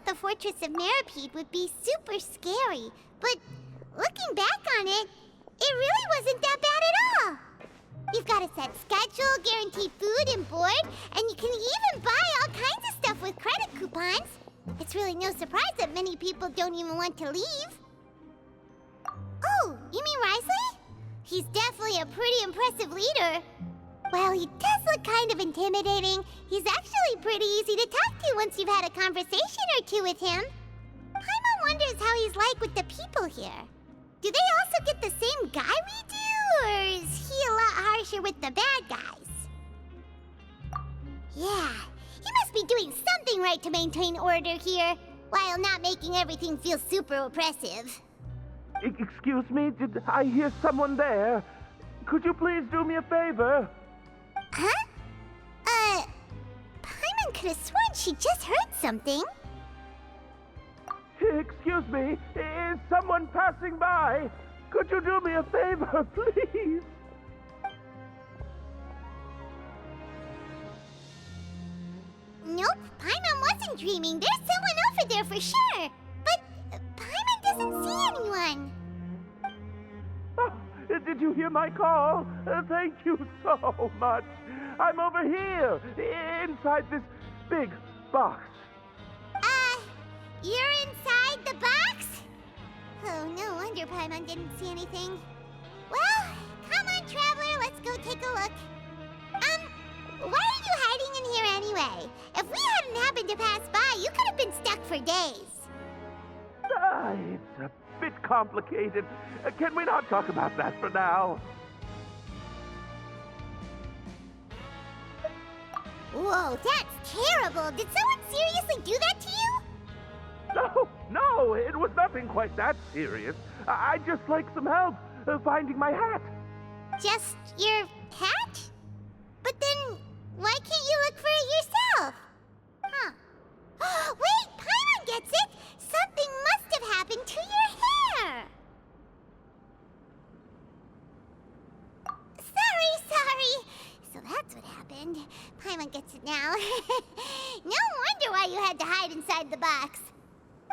The Fortress of Meripede would be super scary, but looking back on it, it really wasn't that bad at all. You've got a set schedule, guaranteed food and board, and you can even buy all kinds of stuff with credit coupons. It's really no surprise that many people don't even want to leave. Oh, you mean Wriothesley? He's definitely a pretty impressive leader. Well, he does look kind of intimidating. He's actually pretty easy to talk to once you've had a conversation or two with him. Paimon wonders how he's like with the people here. Do they also get the same guy we do, or is he a lot harsher with the bad guys? Yeah, he must be doing something right to maintain order here, while not making everything feel super oppressive. Excuse me, did I hear someone there? Could you please do me a favor? Huh? Paimon could have sworn she just heard something. Excuse me, is someone passing by? Could you do me a favor, please? Nope, Paimon wasn't dreaming. There's someone over there for sure. But Paimon doesn't see anyone. Oh, did you hear my call? Thank you so much. I'm over here, inside this big box. You're inside the box? Oh, no wonder Paimon didn't see anything. Well, come on, Traveler, let's go take a look. Why are you hiding in here anyway? If we hadn't happened to pass by, you could have been stuck for days. It's a bit complicated. Can we not talk about that for now? Whoa, that's terrible. Did someone seriously do that to you? No, it was nothing quite that serious. I'd just like some help finding my hat. Just your hat? But then, why can't you look for it yourself? Huh. Wait, Paimon gets it! Something must have happened to your hair! Sorry. So that's what happened. Paimon gets it now. No wonder why you had to hide inside the box.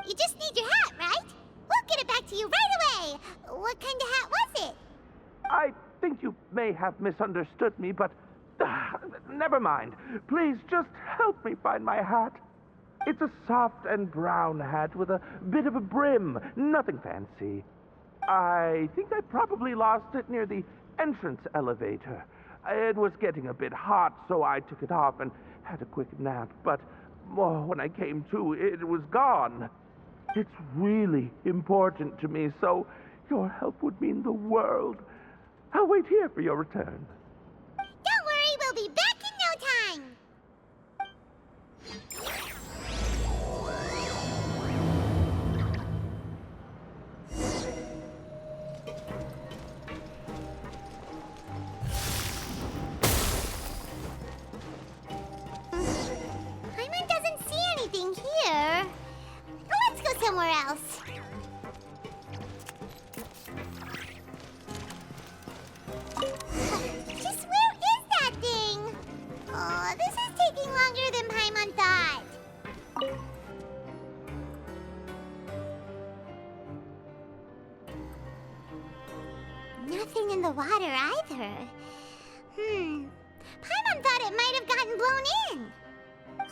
You just need your hat, right? We'll get it back to you right away. What kind of hat was it? I think you may have misunderstood me, but never mind. Please just help me find my hat. It's a soft and brown hat with a bit of a brim. Nothing fancy. I think I probably lost it near the entrance elevator. It was getting a bit hot, so I took it off and had a quick nap. But when I came to, it was gone. It's really important to me, so your help would mean the world. I'll wait here for your return. Don't worry, we'll be back in no time. Paimon doesn't see anything here. Let's go somewhere else. Just where is that thing? Oh, this is taking longer than Paimon thought. Nothing in the water either. Paimon thought it might have gotten blown in.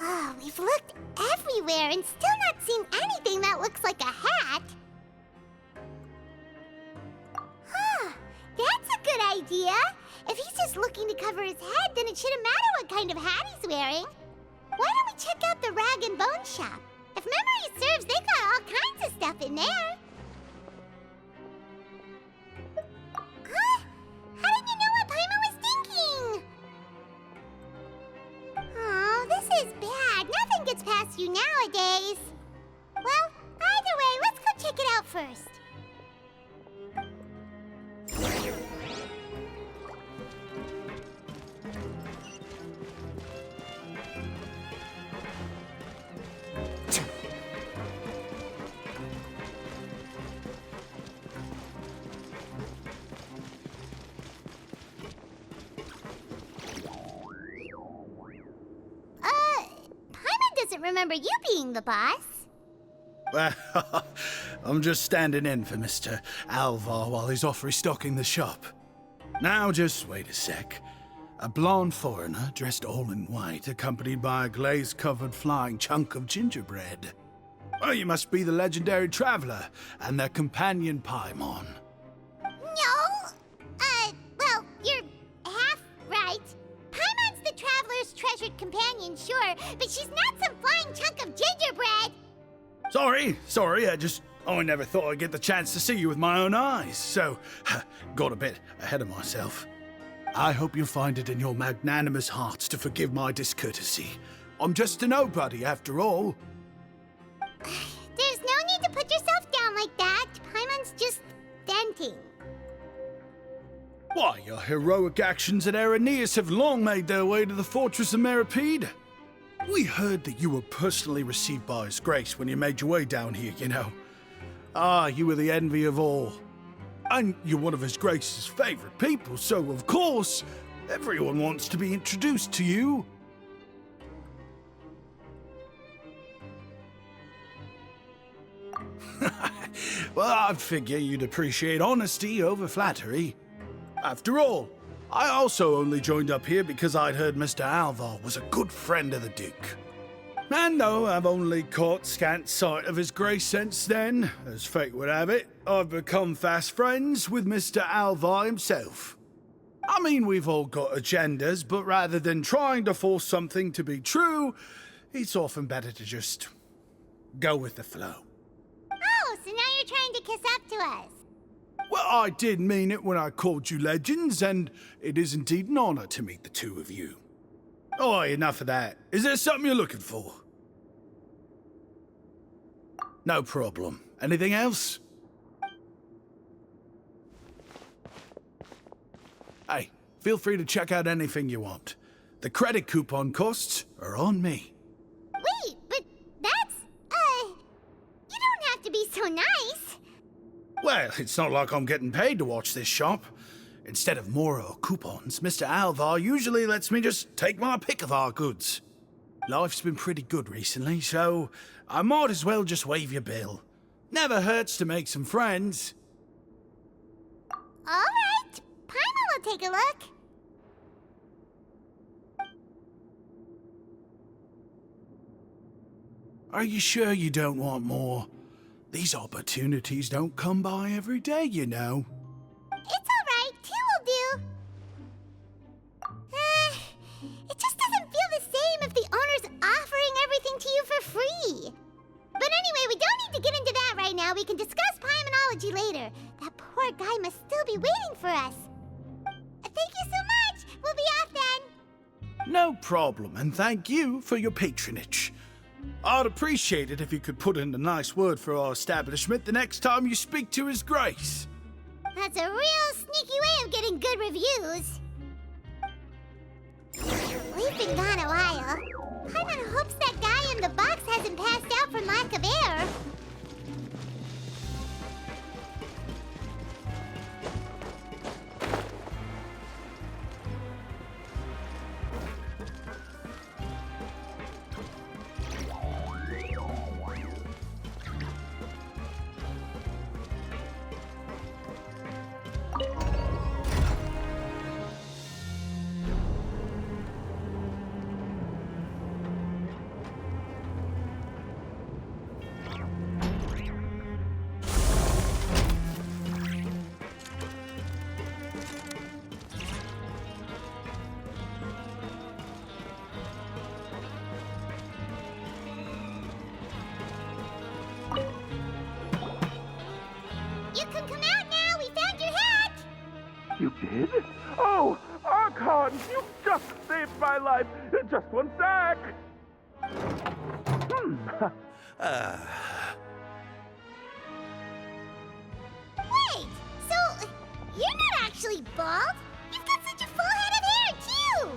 Oh, we've looked everywhere and still not seen anything that looks like a hat. Huh, that's a good idea. If he's just looking to cover his head, then it shouldn't matter what kind of hat he's wearing. Why don't we check out the rag and bone shop? If memory serves, they got all kinds of stuff in there. Huh? How did you know what Paimon was thinking? Oh, this is bad. Nothing gets past you nowadays. Well, either way, let's go check it out first. remember you being the boss. Well, I'm just standing in for Mr. Alvar while he's off restocking the shop. Now, just wait a sec. A blonde foreigner dressed all in white, accompanied by a glaze-covered flying chunk of gingerbread. Well, you must be the legendary traveler and their companion Paimon. No! Well, you're half right. Paimon's the traveler's treasured companion, sure, but she's not some flying chunk of gingerbread! Sorry, I never thought I'd get the chance to see you with my own eyes, so got a bit ahead of myself. I hope you find it in your magnanimous hearts to forgive my discourtesy. I'm just a nobody, after all. There's no need to put yourself down like that. Paimon's just denting. Why, your heroic actions at Aeneas have long made their way to the fortress of Meripede. We heard that you were personally received by His Grace when you made your way down here, you know. Ah, you were the envy of all. And you're one of His Grace's favorite people, so of course, everyone wants to be introduced to you. Well, I figure you'd appreciate honesty over flattery. After all, I also only joined up here because I'd heard Mr. Alvar was a good friend of the Duke. And though I've only caught scant sight of His Grace since then, as fate would have it, I've become fast friends with Mr. Alvar himself. I mean, we've all got agendas, but rather than trying to force something to be true, it's often better to just go with the flow. Oh, so now you're trying to kiss up to us. Well, I did mean it when I called you legends, and it is indeed an honor to meet the two of you. Oh, enough of that. Is there something you're looking for? No problem. Anything else? Hey, feel free to check out anything you want. The credit coupon costs are on me. Wait, but that's, you don't have to be so nice. Well, it's not like I'm getting paid to watch this shop. Instead of more or coupons, Mr. Alvar usually lets me just take my pick of our goods. Life's been pretty good recently, so I might as well just waive your bill. Never hurts to make some friends. All right, Paimon will take a look. Are you sure you don't want more? These opportunities don't come by every day, you know. It's all right, two will do. It just doesn't feel the same if the owner's offering everything to you for free. But anyway, we don't need to get into that right now. We can discuss Paimonology later. That poor guy must still be waiting for us. Thank you so much. We'll be off then. No problem, and thank you for your patronage. I'd appreciate it if you could put in a nice word for our establishment the next time you speak to His Grace. That's a real sneaky way of getting good reviews. We've been gone a while. Paimon hopes that guy in the box hasn't passed out from lack of air. You can come out now. We found your hat. You did? Oh, Archon, you just saved my life. Just one sec. Wait, so you're not actually bald? You've got such a full head of hair, too.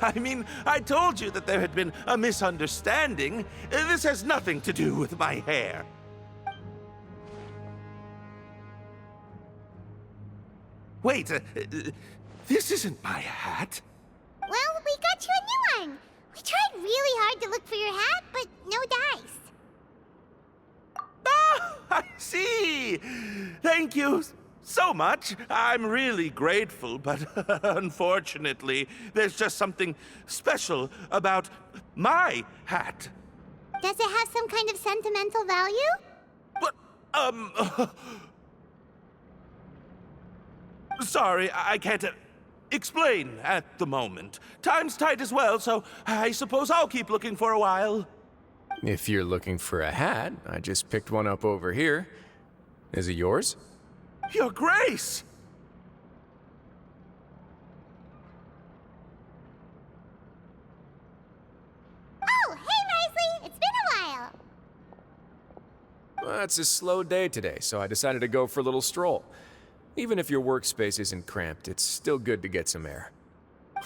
I mean, I told you that there had been a misunderstanding. This has nothing to do with my hair. Wait, this isn't my hat. Well, we got you a new one. We tried really hard to look for your hat, but no dice. Ah, I see! Thank you so much. I'm really grateful, but unfortunately, there's just something special about my hat. Does it have some kind of sentimental value? But, sorry, I can't explain at the moment. Time's tight as well, so I suppose I'll keep looking for a while. If you're looking for a hat, I just picked one up over here. Is it yours? Your Grace! Oh, hey, Wriothesley! It's been a while. Well, it's a slow day today, so I decided to go for a little stroll. Even if your workspace isn't cramped, it's still good to get some air.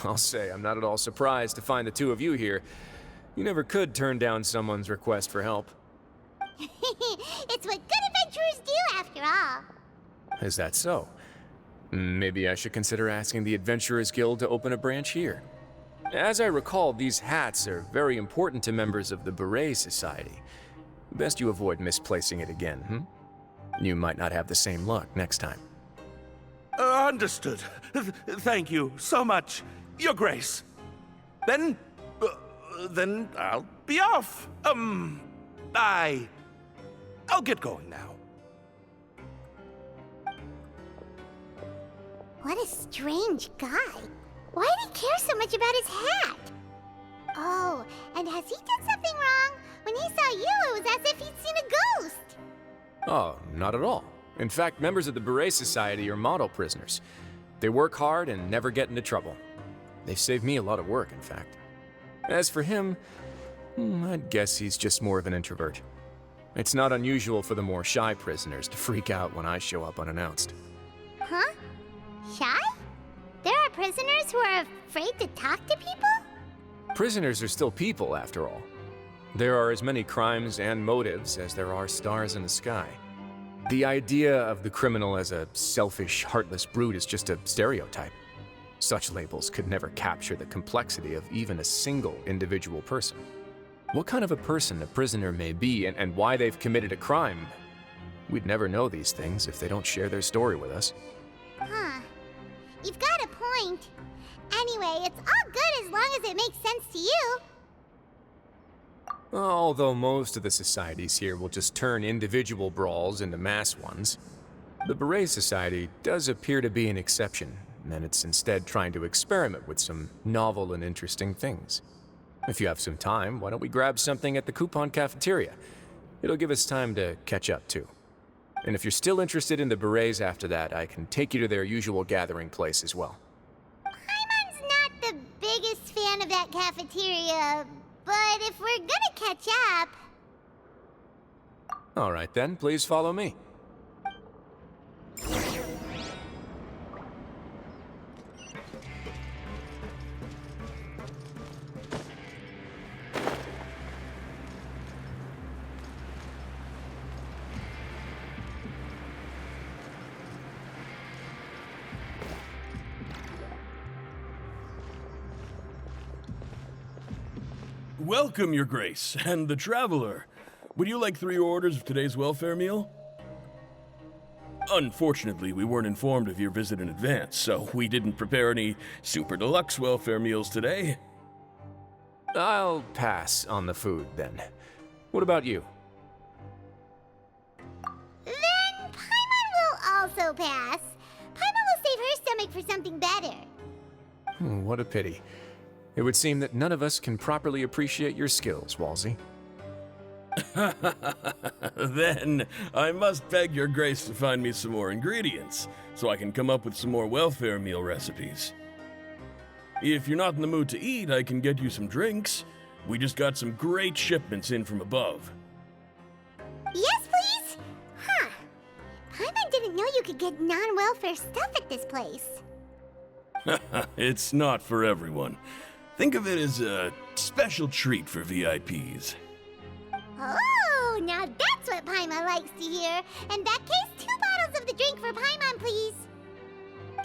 I'll say, I'm not at all surprised to find the two of you here. You never could turn down someone's request for help. It's what good adventurers do, after all. Is that so? Maybe I should consider asking the Adventurers Guild to open a branch here. As I recall, these hats are very important to members of the Beret Society. Best you avoid misplacing it again, You might not have the same luck next time. Understood. Thank you so much, Your Grace. Then I'll be off. I'll get going now. What a strange guy. Why did he care so much about his hat? Oh, and has he done something wrong? When he saw you, it was as if he'd seen a ghost. Oh, not at all. In fact, members of the Beret Society are model prisoners. They work hard and never get into trouble. They've saved me a lot of work, in fact. As for him, I'd guess he's just more of an introvert. It's not unusual for the more shy prisoners to freak out when I show up unannounced. Huh? Shy? There are prisoners who are afraid to talk to people? Prisoners are still people, after all. There are as many crimes and motives as there are stars in the sky. The idea of the criminal as a selfish, heartless brute is just a stereotype. Such labels could never capture the complexity of even a single individual person. What kind of a person a prisoner may be and why they've committed a crime, we'd never know these things if they don't share their story with us. Huh. You've got a point. Anyway, it's all good as long as it makes sense to you. Although most of the societies here will just turn individual brawls into mass ones, the Beret Society does appear to be an exception, and it's instead trying to experiment with some novel and interesting things. If you have some time, why don't we grab something at the coupon cafeteria? It'll give us time to catch up, too. And if you're still interested in the Berets after that, I can take you to their usual gathering place as well. Paimon's not the biggest fan of that cafeteria, but if we're gonna catch up... All right then, please follow me. Welcome, Your Grace, and the Traveler. Would you like 3 orders of today's welfare meal? Unfortunately, we weren't informed of your visit in advance, so we didn't prepare any super deluxe welfare meals today. I'll pass on the food, then. What about you? Then Paimon will also pass. Paimon will save her stomach for something better. What a pity. It would seem that none of us can properly appreciate your skills, Walsey. Then I must beg Your Grace to find me some more ingredients, so I can come up with some more welfare meal recipes. If you're not in the mood to eat, I can get you some drinks. We just got some great shipments in from above. Yes, please? Huh. Paimon didn't know you could get non-welfare stuff at this place. It's not for everyone. Think of it as a special treat for VIPs. Oh, now that's what Paimon likes to hear. In that case, 2 bottles of the drink for Paimon, please.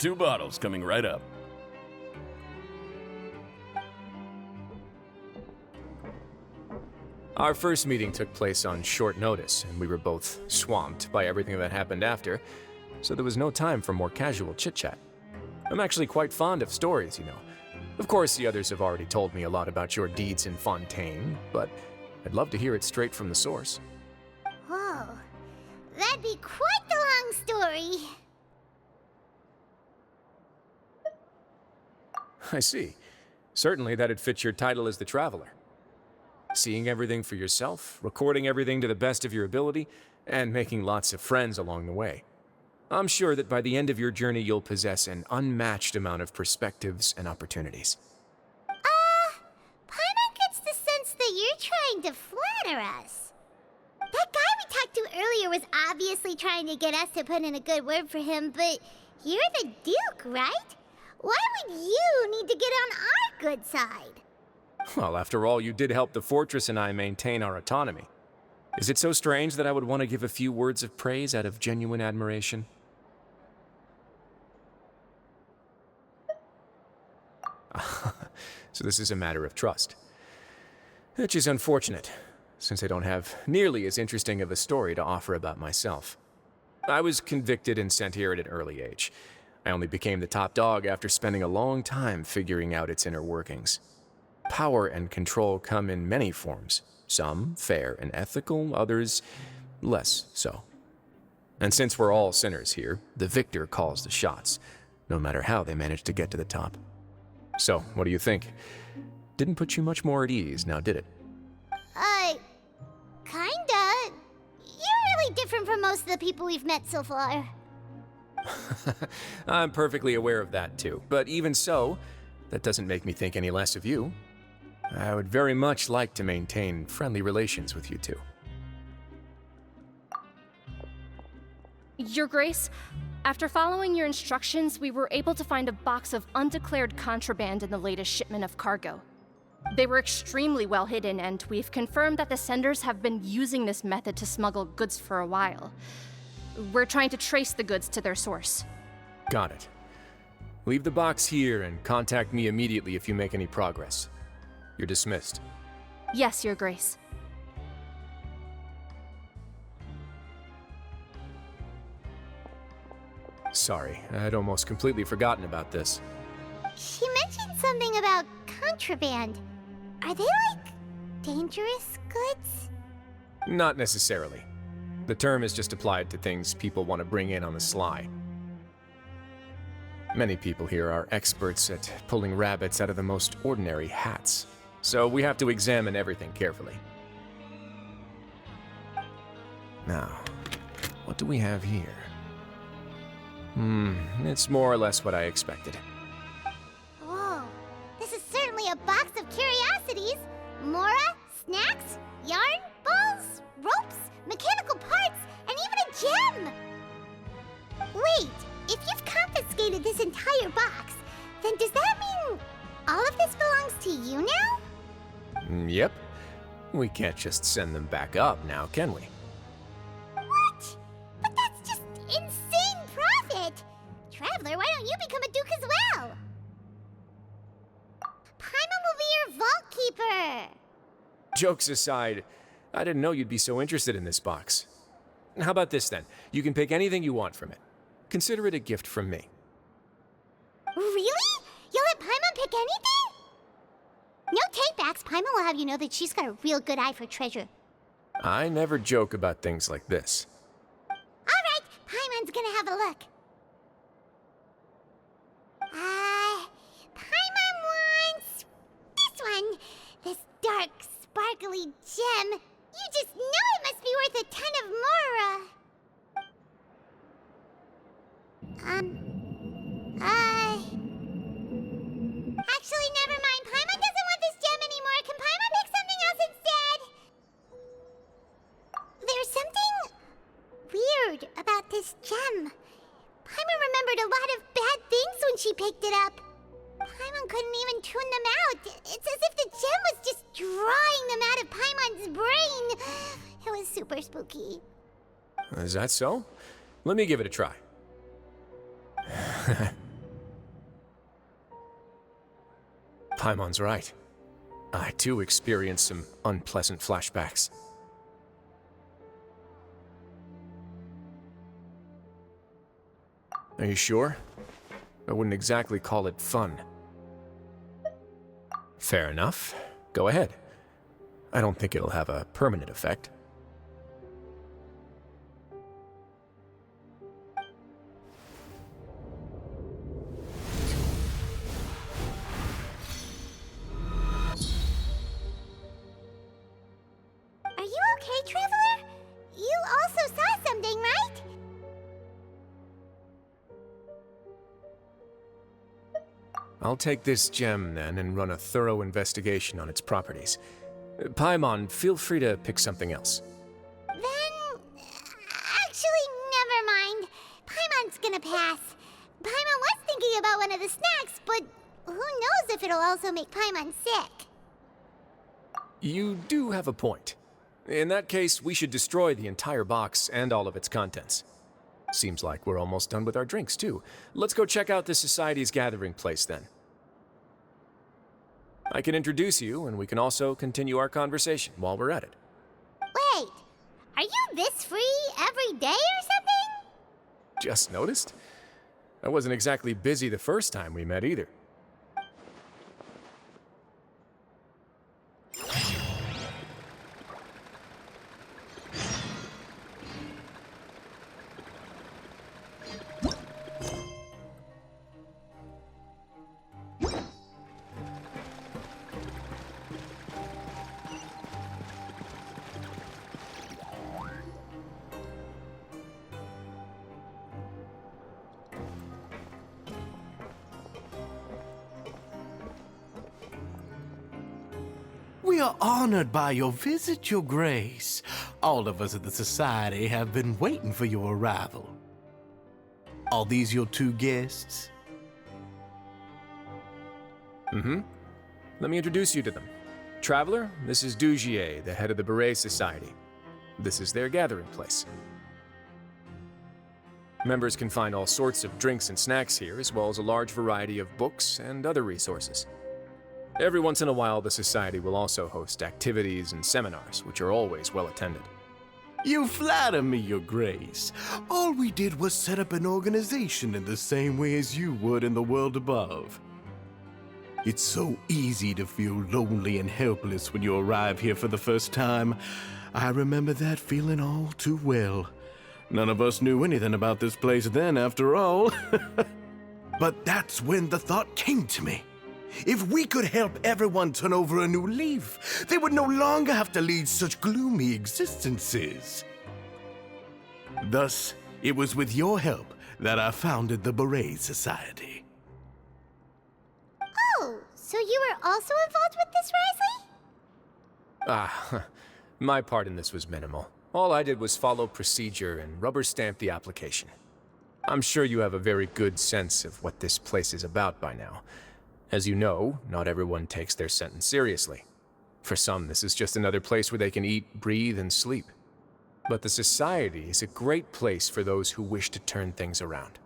2 bottles coming right up. Our first meeting took place on short notice, and we were both swamped by everything that happened after, so there was no time for more casual chit-chat. I'm actually quite fond of stories, you know. Of course, the others have already told me a lot about your deeds in Fontaine, but I'd love to hear it straight from the source. Whoa, that'd be quite the long story. I see. Certainly that'd fit your title as the Traveler. Seeing everything for yourself, recording everything to the best of your ability, and making lots of friends along the way. I'm sure that by the end of your journey you'll possess an unmatched amount of perspectives and opportunities. Paimon gets the sense that you're trying to flatter us. That guy we talked to earlier was obviously trying to get us to put in a good word for him, but you're the Duke, right? Why would you need to get on our good side? Well, after all, you did help the fortress and I maintain our autonomy. Is it so strange that I would want to give a few words of praise out of genuine admiration? So this is a matter of trust. Which is unfortunate, since I don't have nearly as interesting of a story to offer about myself. I was convicted and sent here at an early age. I only became the top dog after spending a long time figuring out its inner workings. Power and control come in many forms, some fair and ethical, others less so. And since we're all sinners here, the victor calls the shots, no matter how they manage to get to the top. So, what do you think? Didn't put you much more at ease, now did it? Kinda. You're really different from most of the people we've met so far. I'm perfectly aware of that too, but even so, that doesn't make me think any less of you. I would very much like to maintain friendly relations with you two. Your Grace, after following your instructions, we were able to find a box of undeclared contraband in the latest shipment of cargo. They were extremely well hidden, and we've confirmed that the senders have been using this method to smuggle goods for a while. We're trying to trace the goods to their source. Got it. Leave the box here and contact me immediately if you make any progress. You're dismissed. Yes, Your Grace. Sorry, I'd almost completely forgotten about this. She mentioned something about contraband. Are they, like, dangerous goods? Not necessarily. The term is just applied to things people want to bring in on the sly. Many people here are experts at pulling rabbits out of the most ordinary hats, so we have to examine everything carefully. Now, what do we have here? It's more or less what I expected. Whoa, this is certainly a box of curiosities. Mora, snacks, yarn, balls, ropes, mechanical parts, and even a gem! Wait, if you've confiscated this entire box, then does that mean all of this belongs to you now? Yep. We can't just send them back up now, can we? What? But that's just insane profit! Traveler, why don't you become a duke as well? Paimon will be your vault keeper! Jokes aside, I didn't know you'd be so interested in this box. How about this then? You can pick anything you want from it. Consider it a gift from me. Really? You'll let Paimon pick anything? No takebacks. Paimon will have you know that she's got a real good eye for treasure. I never joke about things like this. Alright, Paimon's gonna have a look. Paimon wants this one. This dark, sparkly gem. You just know it must be worth a ton of Mora. Actually, never mind. Paimon doesn't want this gem anymore. Can Paimon pick something else instead? There's something weird about this gem. Paimon remembered a lot of bad things when she picked it up. Paimon couldn't even tune them out. It's as if the gem was just drawing them out of Paimon's brain. It was super spooky. Is that so? Let me give it a try. Paimon's right. I too experienced some unpleasant flashbacks. Are you sure? I wouldn't exactly call it fun. Fair enough. Go ahead. I don't think it'll have a permanent effect. Are you okay, Traveler? You also saw something, right? I'll take this gem, then, and run a thorough investigation on its properties. Paimon, feel free to pick something else. Then... actually, never mind. Paimon's gonna pass. Paimon was thinking about one of the snacks, but who knows if it'll also make Paimon sick. You do have a point. In that case, we should destroy the entire box and all of its contents. Seems like we're almost done with our drinks, too. Let's go check out the Society's gathering place, then. I can introduce you, and we can also continue our conversation while we're at it. Wait, are you this free every day or something? Just noticed? I wasn't exactly busy the first time we met, either. We are honored by your visit, Your Grace. All of us at the Society have been waiting for your arrival. Are these your two guests? Mm-hmm. Let me introduce you to them. Traveler, this is Dugier, the head of the Beret Society. This is their gathering place. Members can find all sorts of drinks and snacks here, as well as a large variety of books and other resources. Every once in a while, the Society will also host activities and seminars, which are always well attended. You flatter me, Your Grace. All we did was set up an organization in the same way as you would in the world above. It's so easy to feel lonely and helpless when you arrive here for the first time. I remember that feeling all too well. None of us knew anything about this place then, after all. But that's when the thought came to me. If we could help everyone turn over a new leaf, they would no longer have to lead such gloomy existences. Thus, it was with your help that I founded the Beret Society. Oh, so you were also involved with this, Wriothesley? My part in this was minimal. All I did was follow procedure and rubber stamp the application. I'm sure you have a very good sense of what this place is about by now. As you know, not everyone takes their sentence seriously. For some, this is just another place where they can eat, breathe, and sleep. But the Society is a great place for those who wish to turn things around.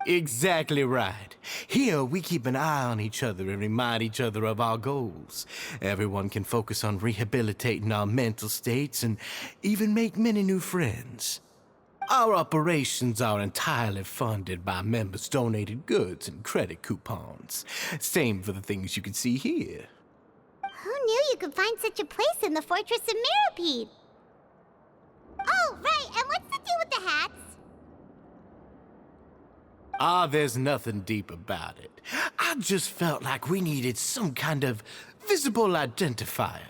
Exactly right. Here, we keep an eye on each other and remind each other of our goals. Everyone can focus on rehabilitating our mental states and even make many new friends. Our operations are entirely funded by members' donated goods and credit coupons. Same for the things you can see here. Who knew you could find such a place in the Fortress of Mirapede? Oh, right, and what's the deal with the hats? There's nothing deep about it. I just felt like we needed some kind of visible identifier.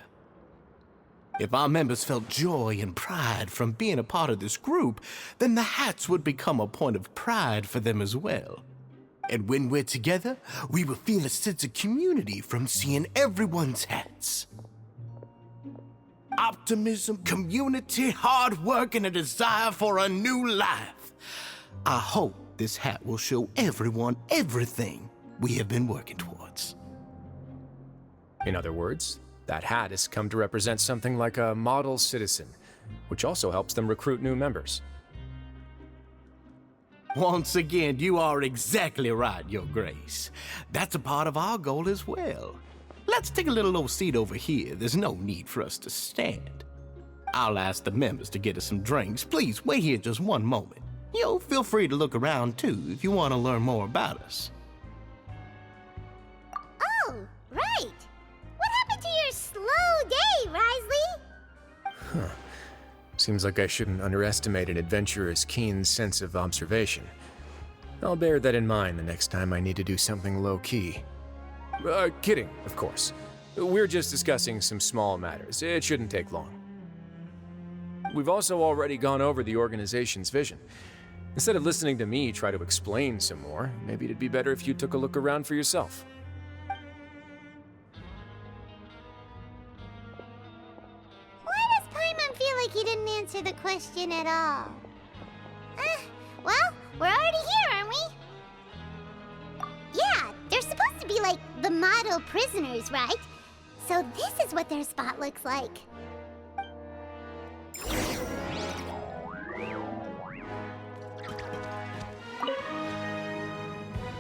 If our members felt joy and pride from being a part of this group, then the hats would become a point of pride for them as well. And when we're together, we will feel a sense of community from seeing everyone's hats. Optimism, community, hard work, and a desire for a new life. I hope this hat will show everyone everything we have been working towards. In other words, that hat has come to represent something like a model citizen, which also helps them recruit new members. Once again, you are exactly right, Your Grace. That's a part of our goal as well. let's take a little old seat over here. There's no need for us to stand. I'll ask the members to get us some drinks. Please wait here just one moment. Feel free to look around too if you want to learn more about us. Oh, right. What happened to your slow day, Wriothesley? Seems like I shouldn't underestimate an adventurer's keen sense of observation. I'll bear that in mind the next time I need to do something low-key. Kidding, of course. We're just discussing some small matters. It shouldn't take long. We've also already gone over the organization's vision. Instead of listening to me try to explain some more, maybe it'd be better if you took a look around for yourself. Why does Paimon feel like he didn't answer the question at all? Well, we're already here, aren't we? Yeah, they're supposed to be like the model prisoners, right? So this is what their spot looks like.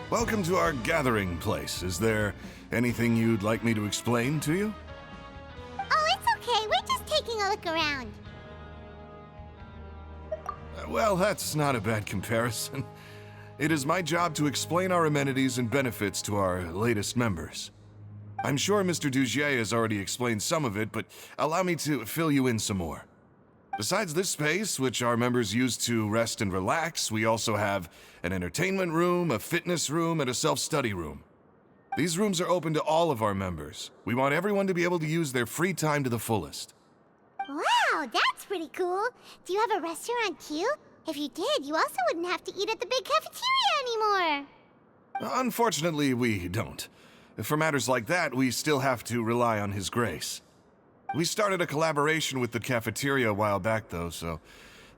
Welcome to our gathering place. Is there anything you'd like me to explain to you? Oh, it's okay. We're just taking a look around. Well, that's not a bad comparison. It is my job to explain our amenities and benefits to our latest members. I'm sure Mr. Dugier has already explained some of it, but allow me to fill you in some more. Besides this space, which our members use to rest and relax, we also have an entertainment room, a fitness room, and a self-study room. These rooms are open to all of our members. We want everyone to be able to use their free time to the fullest. Wow, that's pretty cool. Do you have a restaurant too? If you did, you also wouldn't have to eat at the big cafeteria anymore. Unfortunately, we don't. For matters like that, we still have to rely on His grace. We started a collaboration with the cafeteria a while back, though, so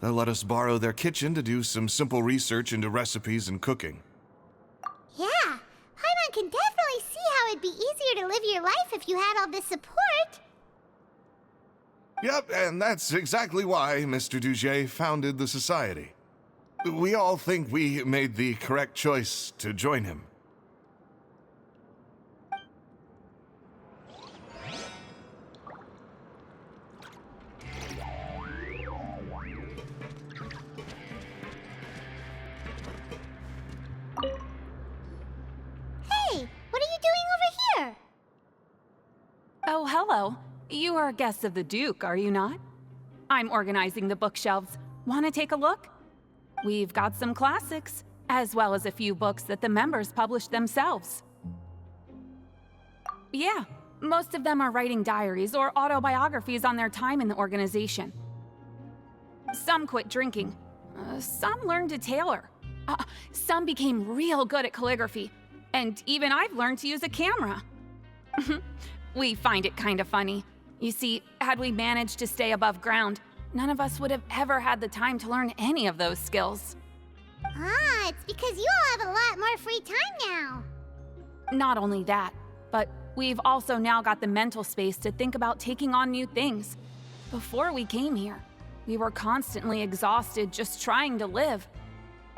they'll let us borrow their kitchen to do some simple research into recipes and cooking. Yeah, Paimon can definitely see how it'd be easier to live your life if you had all this support. Yep, and that's exactly why Mr. Dugier founded the society. We all think we made the correct choice to join him. Hey, what are you doing over here? Oh, hello. You are guests of the Duke, are you not? I'm organizing the bookshelves. Want to take a look? We've got some classics, as well as a few books that the members published themselves. Yeah, most of them are writing diaries or autobiographies on their time in the organization. Some quit drinking. Some learned to tailor. Some became real good at calligraphy. And even I've learned to use a camera. We find it kind of funny. You see, had we managed to stay above ground, none of us would have ever had the time to learn any of those skills. Ah, it's because you all have a lot more free time now. Not only that, but we've also now got the mental space to think about taking on new things. Before we came here, we were constantly exhausted just trying to live.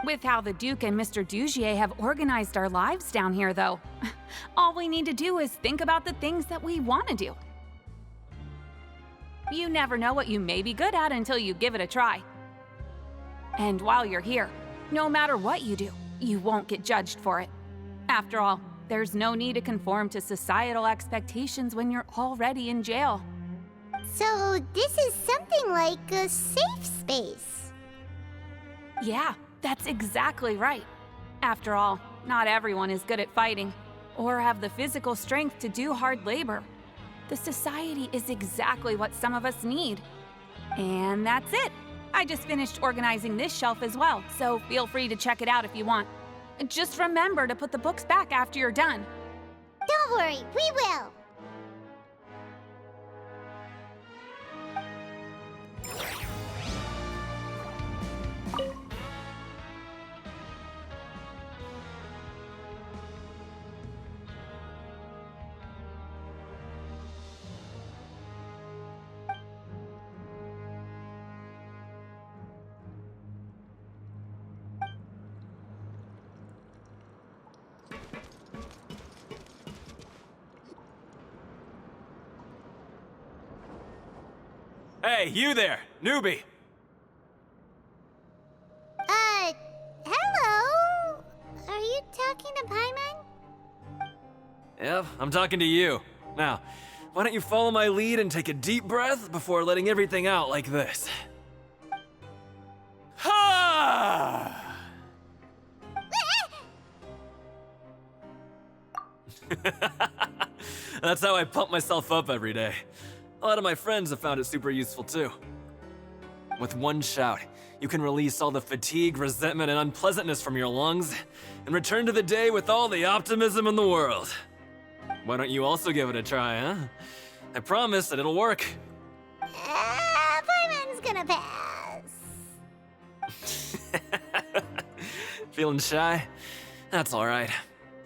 With how the Duke and Mr. Dugier have organized our lives down here, though, all we need to do is think about the things that we want to do. You never know what you may be good at until you give it a try. And while you're here, no matter what you do, you won't get judged for it. After all, there's no need to conform to societal expectations when you're already in jail. So this is something like a safe space. Yeah, that's exactly right. After all, not everyone is good at fighting, or have the physical strength to do hard labor. The society is exactly what some of us need. And that's it. I just finished organizing this shelf as well, so feel free to check it out if you want. Just remember to put the books back after you're done. Don't worry, we will. Hey, you there, newbie! Hello? Are you talking to Paimon? Yep, I'm talking to you. Now, why don't you follow my lead and take a deep breath before letting everything out like this? Ha! That's how I pump myself up every day. A lot of my friends have found it super useful too. With one shout, you can release all the fatigue, resentment, and unpleasantness from your lungs and return to the day with all the optimism in the world. Why don't you also give it a try, huh? I promise that it'll work. Paimon's gonna pass. Feeling shy? That's alright.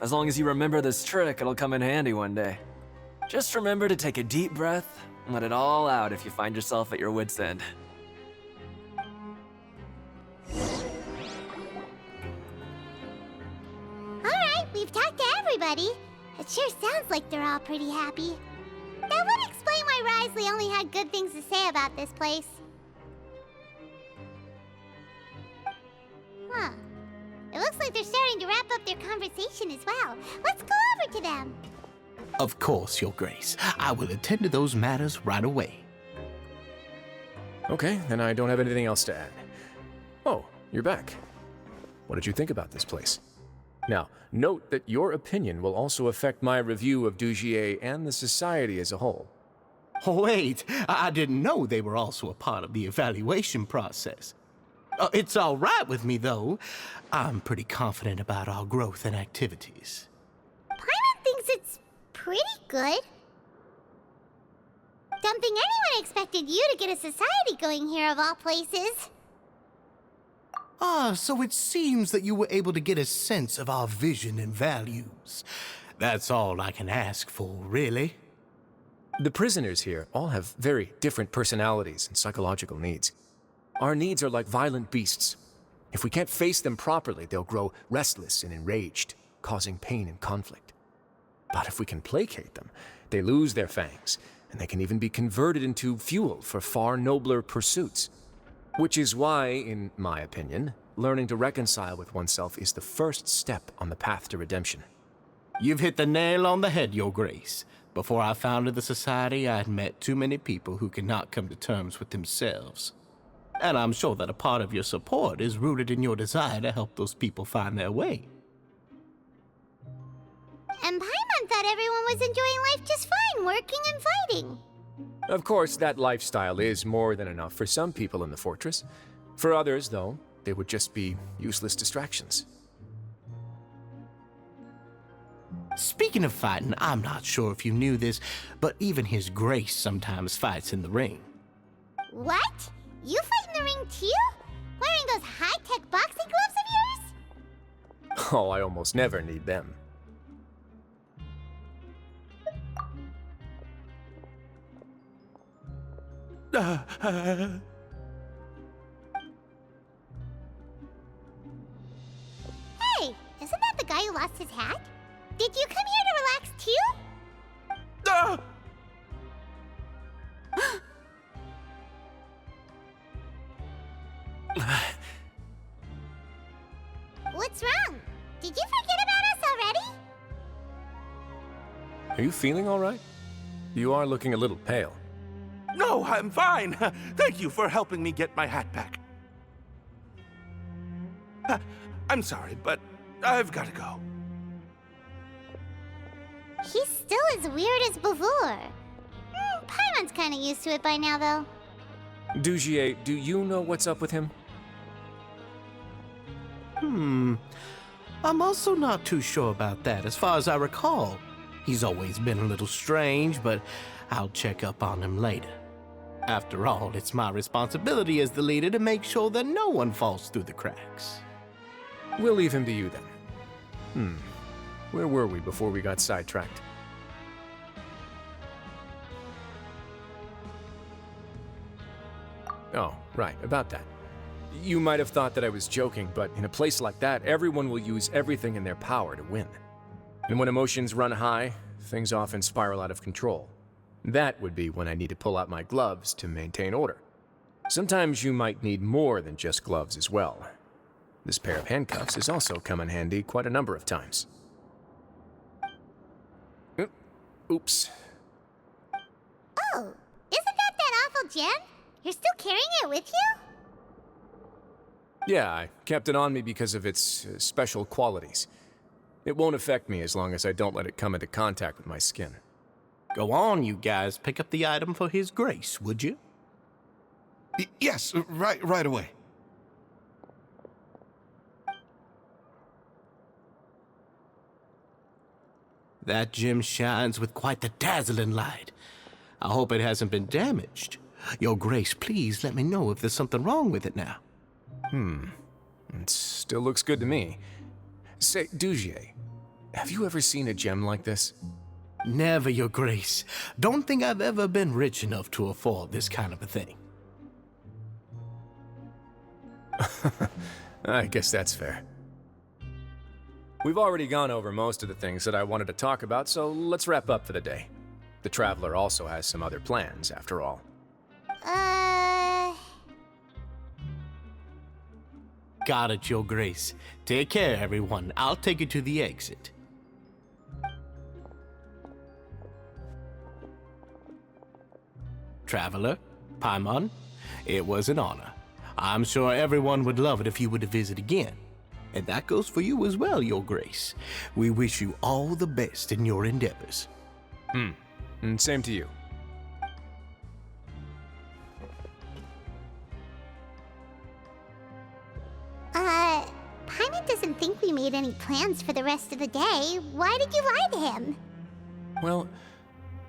As long as you remember this trick, it'll come in handy one day. Just remember to take a deep breath and let it all out if you find yourself at your wit's end. Alright, we've talked to everybody. It sure sounds like they're all pretty happy. That would explain why Wriothesley only had good things to say about this place. Huh. It looks like they're starting to wrap up their conversation as well. Let's go over to them. Of course, Your Grace. I will attend to those matters right away. Okay, then I don't have anything else to add. Oh, you're back. What did you think about this place? Now, note that your opinion will also affect my review of Dugier and the society as a whole. Wait, I didn't know they were also a part of the evaluation process. It's all right with me, though. I'm pretty confident about our growth and activities. Paimon thinks it's pretty good. Don't think anyone expected you to get a society going here of all places. So it seems that you were able to get a sense of our vision and values. That's all I can ask for, really. The prisoners here all have very different personalities and psychological needs. Our needs are like violent beasts. If we can't face them properly, they'll grow restless and enraged, causing pain and conflict. But if we can placate them, they lose their fangs, and they can even be converted into fuel for far nobler pursuits. Which is why, in my opinion, learning to reconcile with oneself is the first step on the path to redemption. You've hit the nail on the head, Your Grace. Before I founded the Society, I had met too many people who could not come to terms with themselves. And I'm sure that a part of your support is rooted in your desire to help those people find their way. And Paimon thought everyone was enjoying life just fine, working and fighting. Of course, that lifestyle is more than enough for some people in the fortress. For others, though, they would just be useless distractions. Speaking of fighting, I'm not sure if you knew this, but even His Grace sometimes fights in the ring. What? You fight in the ring too? Wearing those high-tech boxing gloves of yours? Oh, I almost never need them. Hey, isn't that the guy who lost his hat? Did you come here to relax too? What's wrong? Did you forget about us already? Are you feeling all right? You are looking a little pale. No, I'm fine. Thank you for helping me get my hat back. I'm sorry, but I've got to go. He's still as weird as before. Paimon's kind of used to it by now, though. Dugier, do you know what's up with him? I'm also not too sure about that. As far as I recall, he's always been a little strange, but I'll check up on him later. After all, it's my responsibility as the leader to make sure that no one falls through the cracks. We'll leave him to you then. Where were we before we got sidetracked? Oh, right, about that. You might have thought that I was joking, but in a place like that, everyone will use everything in their power to win. And when emotions run high, things often spiral out of control. That would be when I need to pull out my gloves to maintain order. Sometimes you might need more than just gloves as well. This pair of handcuffs has also come in handy quite a number of times. Oops. Oh, isn't that awful gem? You're still carrying it with you? Yeah, I kept it on me because of its special qualities. It won't affect me as long as I don't let it come into contact with my skin. Go on, you guys. Pick up the item for His Grace, would you? Yes, right away. That gem shines with quite the dazzling light. I hope it hasn't been damaged. Your Grace, please let me know if there's something wrong with it now. It still looks good to me. Say, Dugier, have you ever seen a gem like this? Never, Your Grace. Don't think I've ever been rich enough to afford this kind of a thing. I guess that's fair. We've already gone over most of the things that I wanted to talk about, so let's wrap up for the day. The Traveler also has some other plans, after all. Got it, Your Grace. Take care, everyone. I'll take you to the exit. Traveler, Paimon, it was an honor. I'm sure everyone would love it if you were to visit again. And that goes for you as well, Your Grace. We wish you all the best in your endeavors. And same to you. Paimon doesn't think we made any plans for the rest of the day. Why did you lie to him? Well,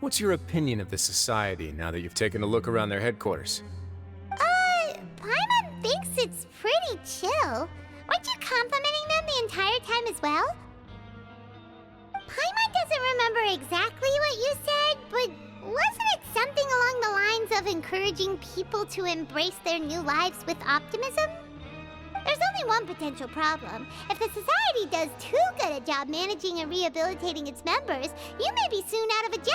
what's your opinion of the society now that you've taken a look around their headquarters? Paimon thinks it's pretty chill. Weren't you complimenting them the entire time as well? Paimon doesn't remember exactly what you said, but wasn't it something along the lines of encouraging people to embrace their new lives with optimism? There's only one potential problem. If the society does too good a job managing and rehabilitating its members, you may be soon out of a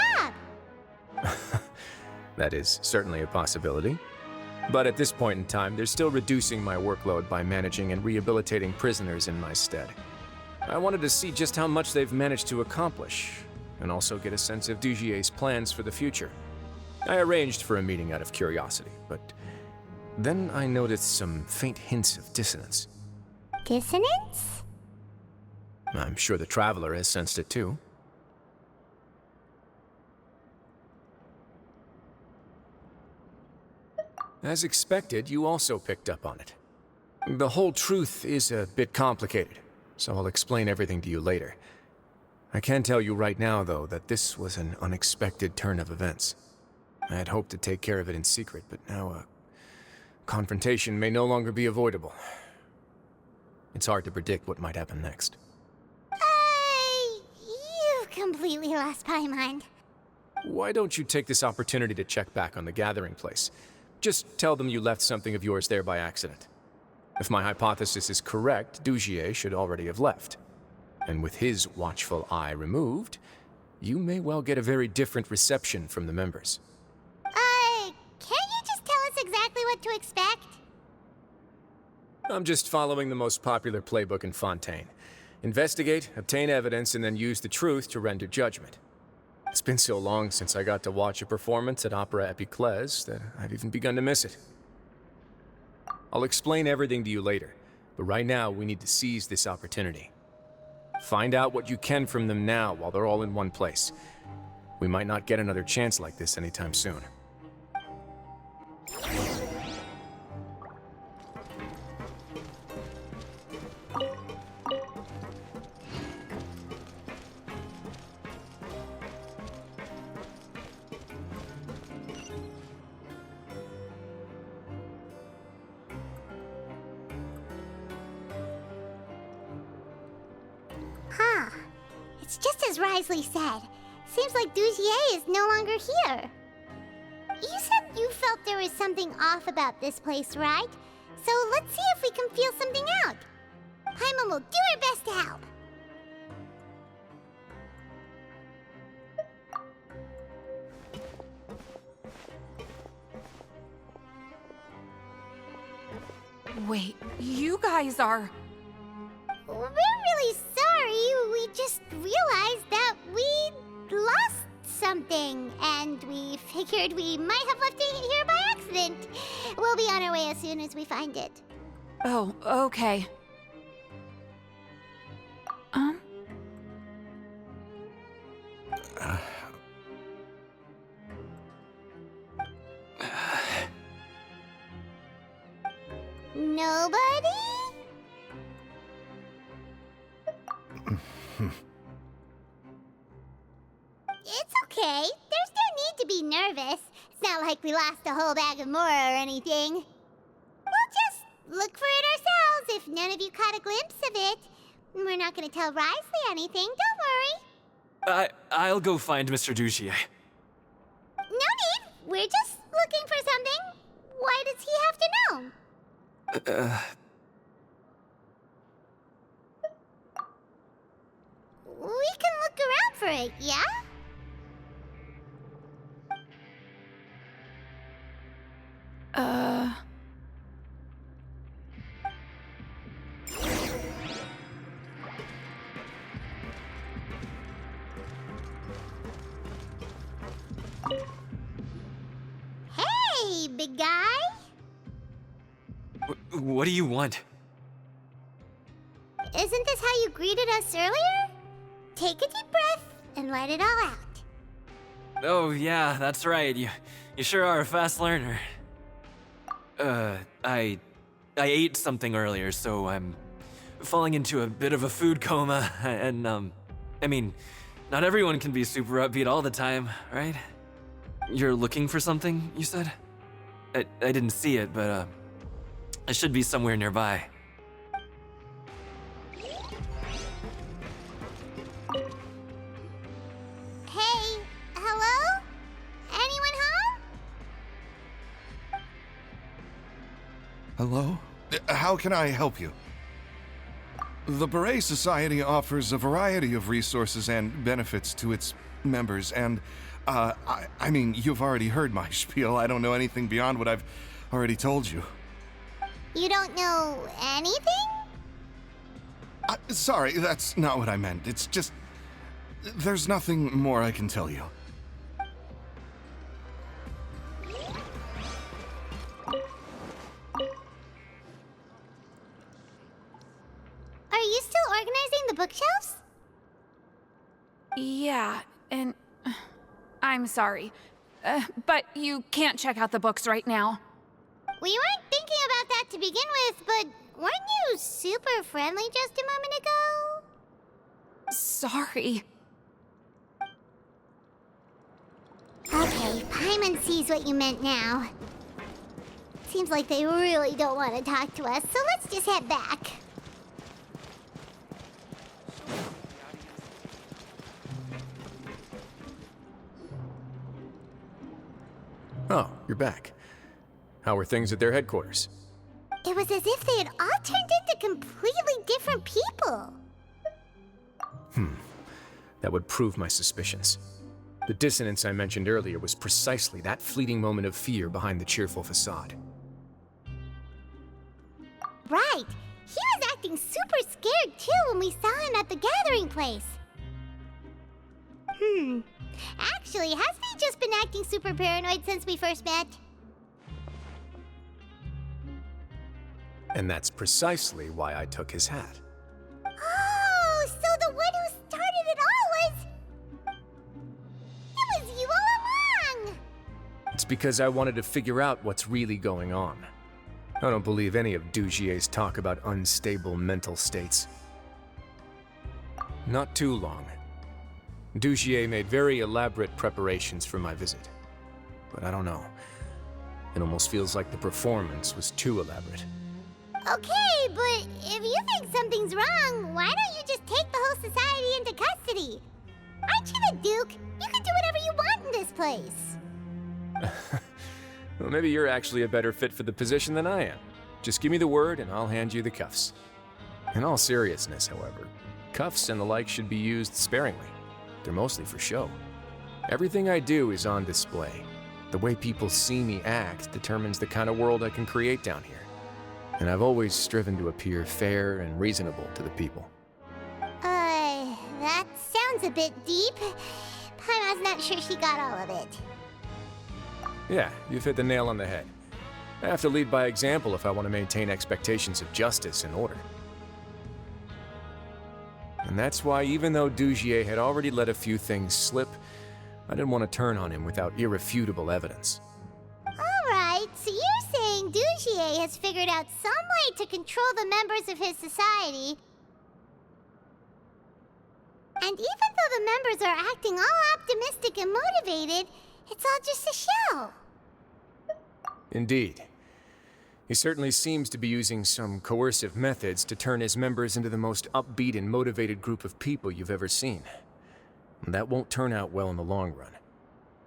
job. That is certainly a possibility. But at this point in time, they're still reducing my workload by managing and rehabilitating prisoners in my stead. I wanted to see just how much they've managed to accomplish, and also get a sense of Dugier's plans for the future. I arranged for a meeting out of curiosity, but then I noticed some faint hints of dissonance. Dissonance? I'm sure the Traveler has sensed it too. As expected, you also picked up on it. The whole truth is a bit complicated, so I'll explain everything to you later. I can tell you right now, though, that this was an unexpected turn of events. I had hoped to take care of it in secret, but now a confrontation may no longer be avoidable. It's hard to predict what might happen next. You've completely lost Paimon. Why don't you take this opportunity to check back on the gathering place? Just tell them you left something of yours there by accident. If my hypothesis is correct, Dugier should already have left. And with his watchful eye removed, you may well get a very different reception from the members. Can't you just tell us exactly what to expect? I'm just following the most popular playbook in Fontaine. Investigate, obtain evidence, and then use the truth to render judgment. It's been so long since I got to watch a performance at Opera Epiclese that I've even begun to miss it. I'll explain everything to you later, but right now we need to seize this opportunity. Find out what you can from them now while they're all in one place. We might not get another chance like this anytime soon. It's just as Wriothesley said. Seems like Dugier is no longer here. You said you felt there was something off about this place, right? So let's see if we can feel something out. Paimon will do her best to help. Wait, you guys are... We're really sorry. We just realized that we lost something, and we figured we might have left it here by accident. We'll be on our way as soon as we find it. Oh, okay. Nobody? It's okay. There's no need to be nervous. It's not like we lost a whole bag of Mora or anything. We'll just look for it ourselves if none of you caught a glimpse of it. We're not going to tell Wriothesley anything, don't worry. I'll go find Mr. Dugier. No need. We're just looking for something. Why does he have to know? We can look around for it, yeah? Hey, big guy. What do you want? Isn't this how you greeted us earlier? Take a deep breath and let it all out. Oh, yeah, that's right. You sure are a fast learner. I ate something earlier, so I'm falling into a bit of a food coma, and, I mean, not everyone can be super upbeat all the time, right? You're looking for something, you said? I didn't see it, but, it should be somewhere nearby. Hey, hello? Anyone home? Hello? How can I help you? The Beret Society offers a variety of resources and benefits to its members, and, I mean, you've already heard my spiel. I don't know anything beyond what I've already told you. You don't know anything? Sorry, that's not what I meant. It's just... there's nothing more I can tell you. Are you still organizing the bookshelves? Yeah, and... I'm sorry. But you can't check out the books right now. We weren't thinking about that to begin with, but weren't you super friendly just a moment ago? Sorry. Okay, Paimon sees what you meant now. Seems like they really don't want to talk to us, so let's just head back. Oh, you're back. How were things at their headquarters? It was as if they had all turned into completely different people. That would prove my suspicions. The dissonance I mentioned earlier was precisely that fleeting moment of fear behind the cheerful facade. Right. He was acting super scared too when we saw him at the gathering place. Actually, hasn't he just been acting super paranoid since we first met? And that's precisely why I took his hat. Oh, so the one who started it all was... It was you all along! It's because I wanted to figure out what's really going on. I don't believe any of Dugier's talk about unstable mental states. Not too long. Dugier made very elaborate preparations for my visit. But I don't know. It almost feels like the performance was too elaborate. Okay, but if you think something's wrong, why don't you just take the whole society into custody? Aren't you the Duke? You can do whatever you want in this place. Well, maybe you're actually a better fit for the position than I am. Just give me the word and I'll hand you the cuffs. In all seriousness, however, cuffs and the like should be used sparingly. They're mostly for show. Everything I do is on display. The way people see me act determines the kind of world I can create down here. And I've always striven to appear fair and reasonable to the people. That sounds a bit deep. Paimon's not sure she got all of it. Yeah, you've hit the nail on the head. I have to lead by example if I want to maintain expectations of justice and order. And that's why, even though Dugier had already let a few things slip, I didn't want to turn on him without irrefutable evidence. Alright, so you're saying Dugier has figured out some way to control the members of his society. And even though the members are acting all optimistic and motivated, it's all just a show. Indeed. He certainly seems to be using some coercive methods to turn his members into the most upbeat and motivated group of people you've ever seen. And that won't turn out well in the long run.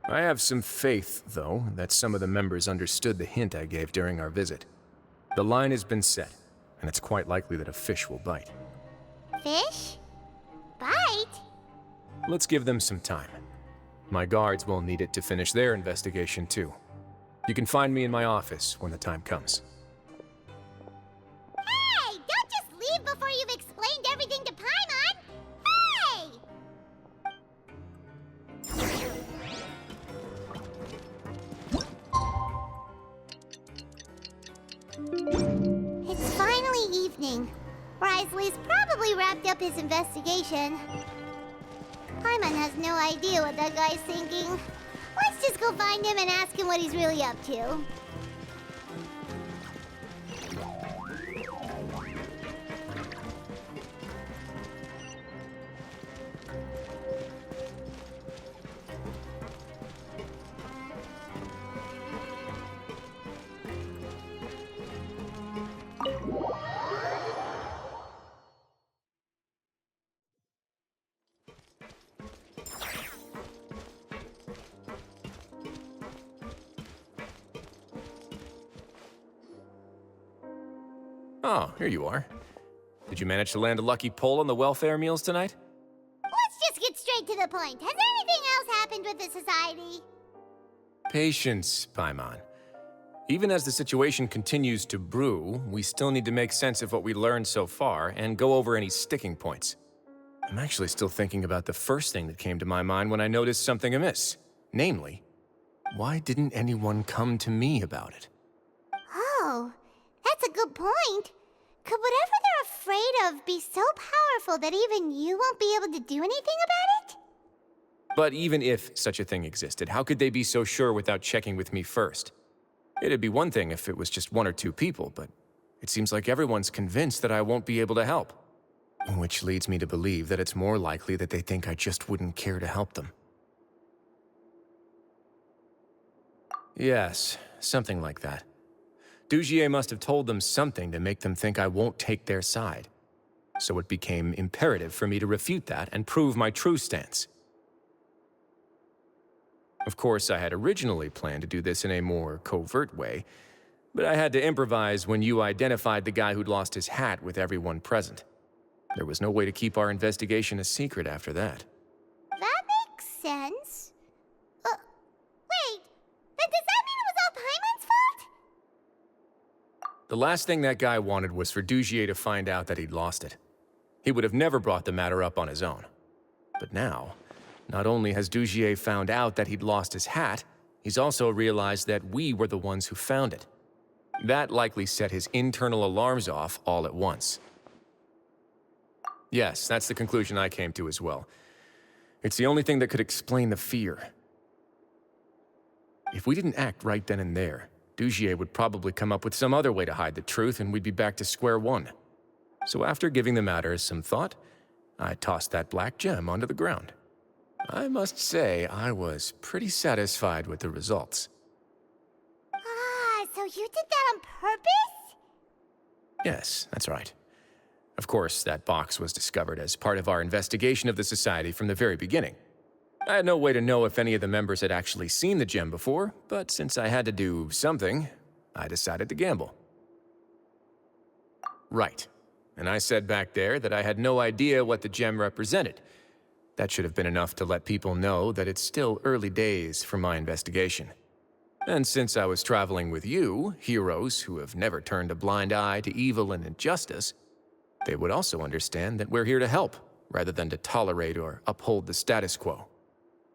I have some faith, though, that some of the members understood the hint I gave during our visit. The line has been set, and it's quite likely that a fish will bite. Fish? Bite? Let's give them some time. My guards will need it to finish their investigation, too. You can find me in my office when the time comes. Hey! Don't just leave before you've explained everything to Paimon! Hey! It's finally evening. Wriothesley's probably wrapped up his investigation. Paimon has no idea what that guy's thinking. Let's just go find him and ask him what he's really up to. Oh, here you are. Did you manage to land a lucky pull on the welfare meals tonight? Let's just get straight to the point. Has anything else happened with the society? Patience, Paimon. Even as the situation continues to brew, we still need to make sense of what we learned so far and go over any sticking points. I'm actually still thinking about the first thing that came to my mind when I noticed something amiss. Namely, why didn't anyone come to me about it? Oh, that's a good point. Could whatever they're afraid of be so powerful that even you won't be able to do anything about it? But even if such a thing existed, how could they be so sure without checking with me first? It'd be one thing if it was just one or two people, but it seems like everyone's convinced that I won't be able to help. Which leads me to believe that it's more likely that they think I just wouldn't care to help them. Yes, something like that. Dugier must have told them something to make them think I won't take their side. So it became imperative for me to refute that and prove my true stance. Of course, I had originally planned to do this in a more covert way, but I had to improvise when you identified the guy who'd lost his hat with everyone present. There was no way to keep our investigation a secret after that. That makes sense. Wait, then does that mean it was all Paimon's fault? The last thing that guy wanted was for Dugier to find out that he'd lost it. He would have never brought the matter up on his own. But now, not only has Dugier found out that he'd lost his hat, he's also realized that we were the ones who found it. That likely set his internal alarms off all at once. Yes, that's the conclusion I came to as well. It's the only thing that could explain the fear. If we didn't act right then and there, Dugier would probably come up with some other way to hide the truth and we'd be back to square one. So after giving the matter some thought, I tossed that black gem onto the ground. I must say, I was pretty satisfied with the results. Ah, so you did that on purpose? Yes, that's right. Of course, that box was discovered as part of our investigation of the society from the very beginning. I had no way to know if any of the members had actually seen the gem before, but since I had to do something, I decided to gamble. Right. And I said back there that I had no idea what the gem represented. That should have been enough to let people know that it's still early days for my investigation. And since I was traveling with you, heroes who have never turned a blind eye to evil and injustice, they would also understand that we're here to help, rather than to tolerate or uphold the status quo.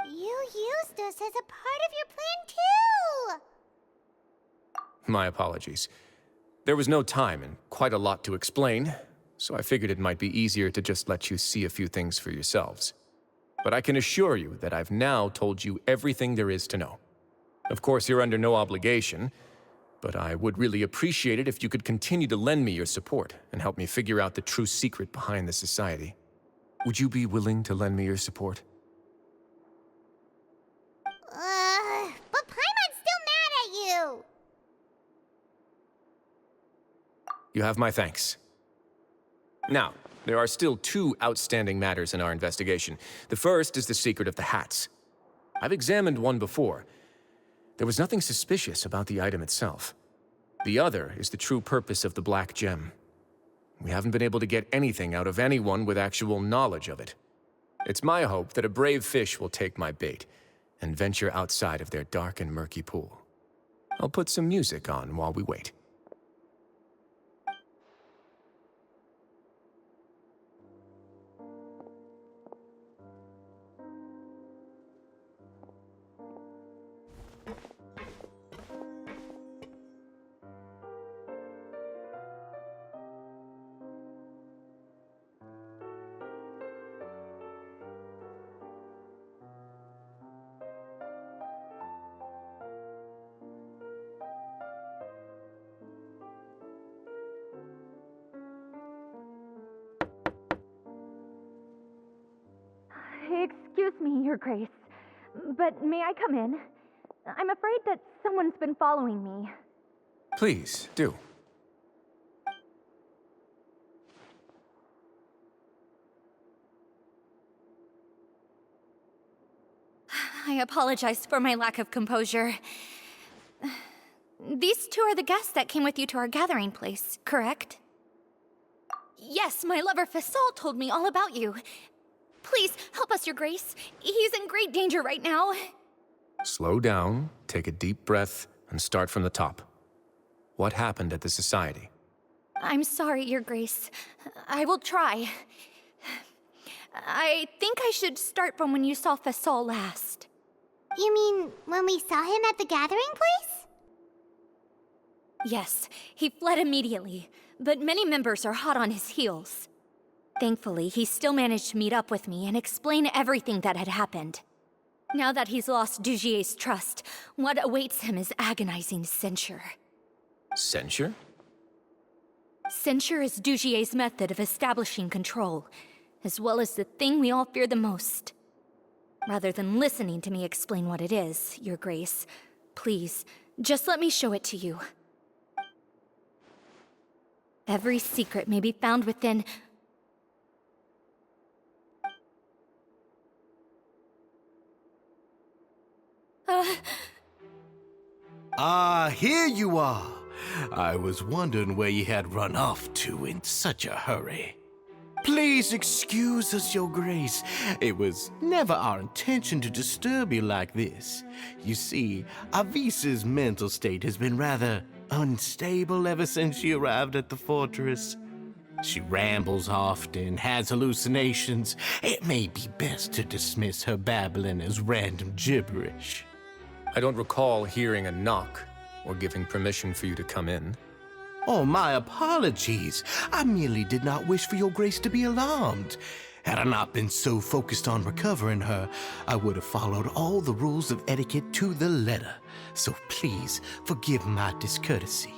You used us as a part of your plan, too! My apologies. There was no time and quite a lot to explain, so I figured it might be easier to just let you see a few things for yourselves. But I can assure you that I've now told you everything there is to know. Of course, you're under no obligation, but I would really appreciate it if you could continue to lend me your support and help me figure out the true secret behind the society. Would you be willing to lend me your support? But Paimon's still mad at you! You have my thanks. Now, there are still 2 outstanding matters in our investigation. The first is the secret of the hats. I've examined one before. There was nothing suspicious about the item itself. The other is the true purpose of the black gem. We haven't been able to get anything out of anyone with actual knowledge of it. It's my hope that a brave fish will take my bait and venture outside of their dark and murky pool. I'll put some music on while we wait. Excuse me, Your Grace, but may I come in? I'm afraid that someone's been following me. Please, do. I apologize for my lack of composure. These 2 are the guests that came with you to our gathering place, correct? Yes, my lover Fasol told me all about you. Please, help us, Your Grace. He's in great danger right now. Slow down, take a deep breath, and start from the top. What happened at the society? I'm sorry, Your Grace. I will try. I think I should start from when you saw Fasol last. You mean when we saw him at the gathering place? Yes, he fled immediately, but many members are hot on his heels. Thankfully, he still managed to meet up with me and explain everything that had happened. Now that he's lost Dugier's trust, what awaits him is agonizing censure. Censure? Censure is Dugier's method of establishing control, as well as the thing we all fear the most. Rather than listening to me explain what it is, Your Grace, please, just let me show it to you. Every secret may be found within... Here you are. I was wondering where you had run off to in such a hurry. Please excuse us, Your Grace. It was never our intention to disturb you like this. You see, Avisa's mental state has been rather unstable ever since she arrived at the fortress. She rambles often, has hallucinations. It may be best to dismiss her babbling as random gibberish. I don't recall hearing a knock or giving permission for you to come in. Oh, my apologies. I merely did not wish for Your Grace to be alarmed. Had I not been so focused on recovering her, I would have followed all the rules of etiquette to the letter. So please forgive my discourtesy.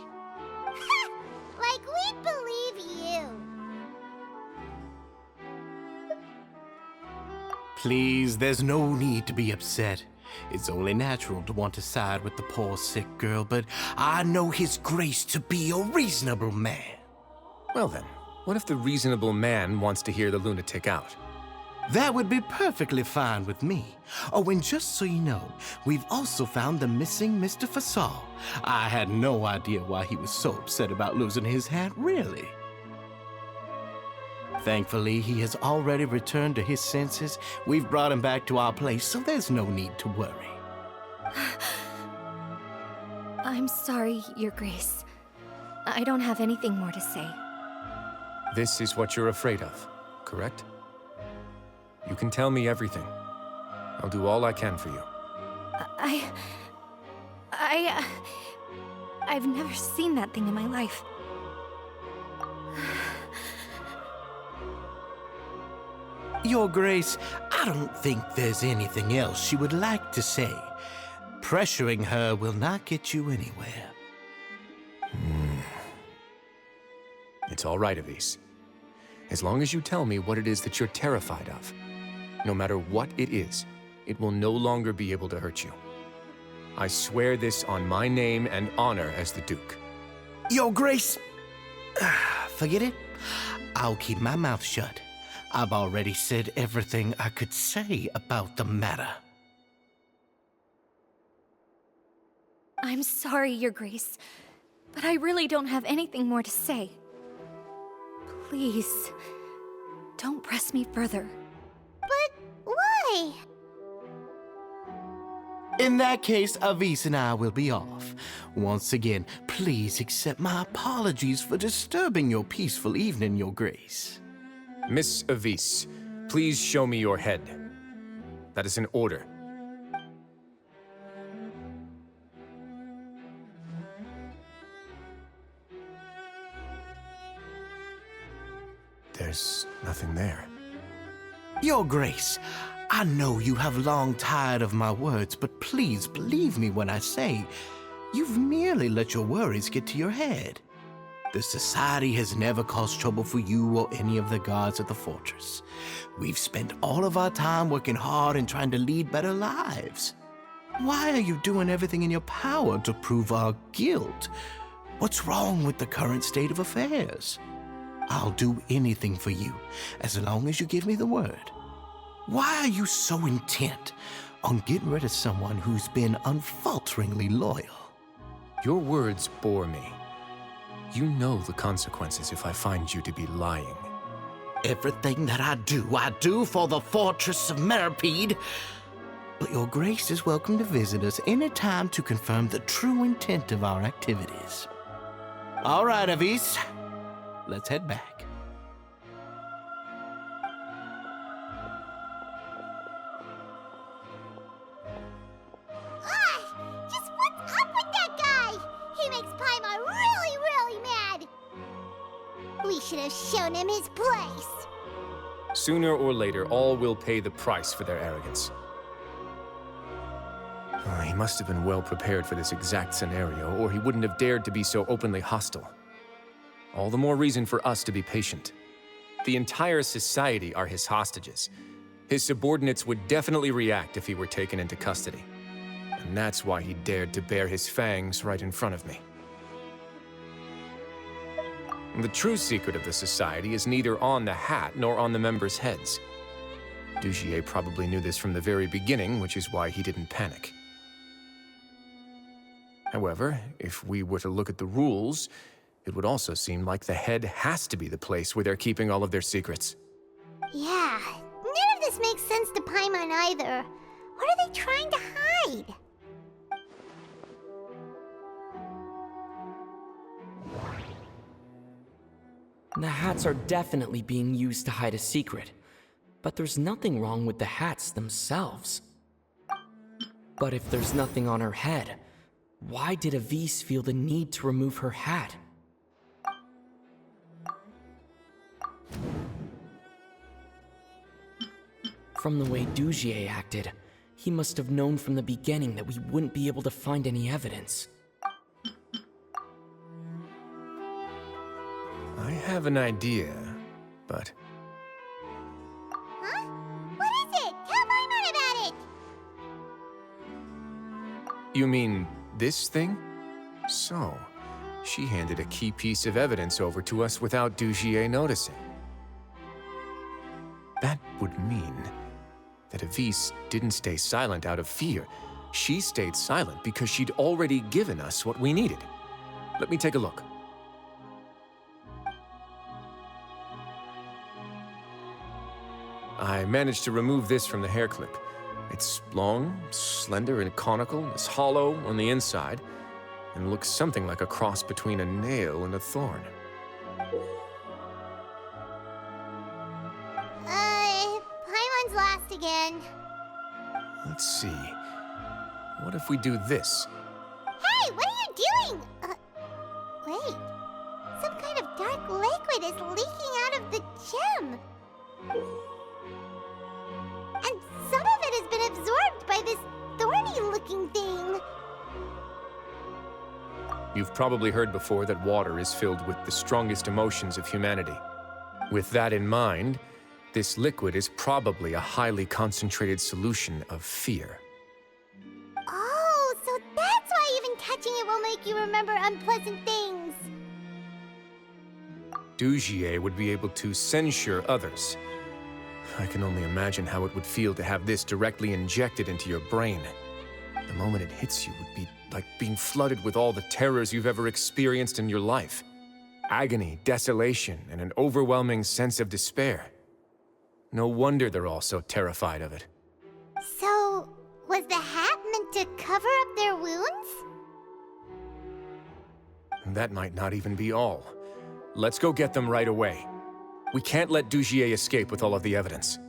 Like we believe you. Please, there's no need to be upset. It's only natural to want to side with the poor sick girl, but I know His Grace to be a reasonable man. Well then, what if the reasonable man wants to hear the lunatic out? That would be perfectly fine with me. Oh, and just so you know, we've also found the missing Mr. Fasol. I had no idea why he was so upset about losing his hat, really. Thankfully, he has already returned to his senses. We've brought him back to our place, so there's no need to worry. I'm sorry, Your Grace. I don't have anything more to say. This is what you're afraid of, correct? You can tell me everything. I'll do all I can for you. I've never seen that thing in my life. Your Grace, I don't think there's anything else she would like to say. Pressuring her will not get you anywhere. It's all right, Avis. As long as you tell me what it is that you're terrified of, no matter what it is, it will no longer be able to hurt you. I swear this on my name and honor as the Duke. Your Grace, forget it. I'll keep my mouth shut. I've already said everything I could say about the matter. I'm sorry, Your Grace, but I really don't have anything more to say. Please, don't press me further. But why? In that case, Avis and I will be off. Once again, please accept my apologies for disturbing your peaceful evening, Your Grace. Miss Avis, please show me your head. That is an order. There's nothing there. Your Grace, I know you have long tired of my words, but please believe me when I say you've merely let your worries get to your head. The Society has never caused trouble for you or any of the guards at the fortress. We've spent all of our time working hard and trying to lead better lives. Why are you doing everything in your power to prove our guilt? What's wrong with the current state of affairs? I'll do anything for you, as long as you give me the word. Why are you so intent on getting rid of someone who's been unfalteringly loyal? Your words bore me. You know the consequences if I find you to be lying. Everything that I do for the Fortress of Meripede. But Your Grace is welcome to visit us any time to confirm the true intent of our activities. All right, Avis. Let's head back. Just what's up with that guy? He makes Paimon really, really mad. We should have shown him his place. Sooner or later, all will pay the price for their arrogance. He must have been well prepared for this exact scenario, or he wouldn't have dared to be so openly hostile. All the more reason for us to be patient. The entire society are his hostages. His subordinates would definitely react if he were taken into custody. And that's why he dared to bare his fangs right in front of me. The true secret of the society is neither on the hat nor on the members' heads. Dugier probably knew this from the very beginning, which is why he didn't panic. However, if we were to look at the rules, it would also seem like the head has to be the place where they're keeping all of their secrets. Yeah, none of this makes sense to Paimon either. What are they trying to hide? The hats are definitely being used to hide a secret, but there's nothing wrong with the hats themselves. But if there's nothing on her head, why did Avis feel the need to remove her hat? From the way Dugier acted, he must have known from the beginning that we wouldn't be able to find any evidence. I have an idea, but... Huh? What is it? Tell Paimon about it! You mean this thing? So, she handed a key piece of evidence over to us without Dugier noticing. That would mean that Avis didn't stay silent out of fear. She stayed silent because she'd already given us what we needed. Let me take a look. I managed to remove this from the hair clip. It's long, slender, and conical. It's hollow on the inside. and looks something like a cross between a nail and a thorn. Paimon's lost again. Let's see. What if we do this? Hey, what are you doing? Wait. Some kind of dark liquid is leaking out of the gem. And some of it has been absorbed by this thorny-looking thing. You've probably heard before that water is filled with the strongest emotions of humanity. With that in mind, this liquid is probably a highly concentrated solution of fear. Oh, so that's why even touching it will make you remember unpleasant things. Dugier would be able to censure others. I can only imagine how it would feel to have this directly injected into your brain. The moment it hits you would be like being flooded with all the terrors you've ever experienced in your life. Agony, desolation, and an overwhelming sense of despair. No wonder they're all so terrified of it. So, was the hat meant to cover up their wounds? That might not even be all. Let's go get them right away. We can't let Dugier escape with all of the evidence.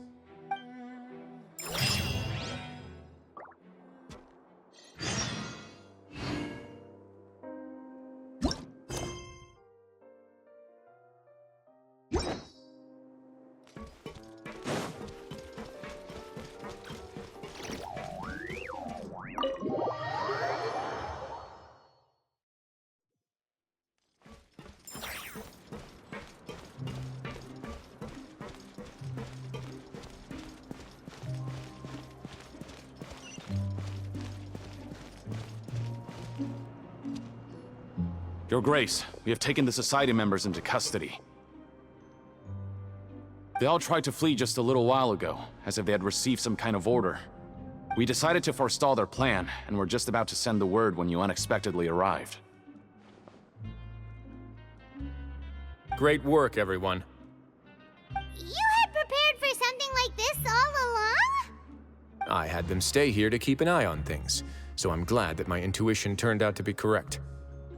Your Grace, we have taken the Society members into custody. They all tried to flee just a little while ago, as if they had received some kind of order. We decided to forestall their plan, and were just about to send the word when you unexpectedly arrived. Great work, everyone. You had prepared for something like this all along? I had them stay here to keep an eye on things, so I'm glad that my intuition turned out to be correct.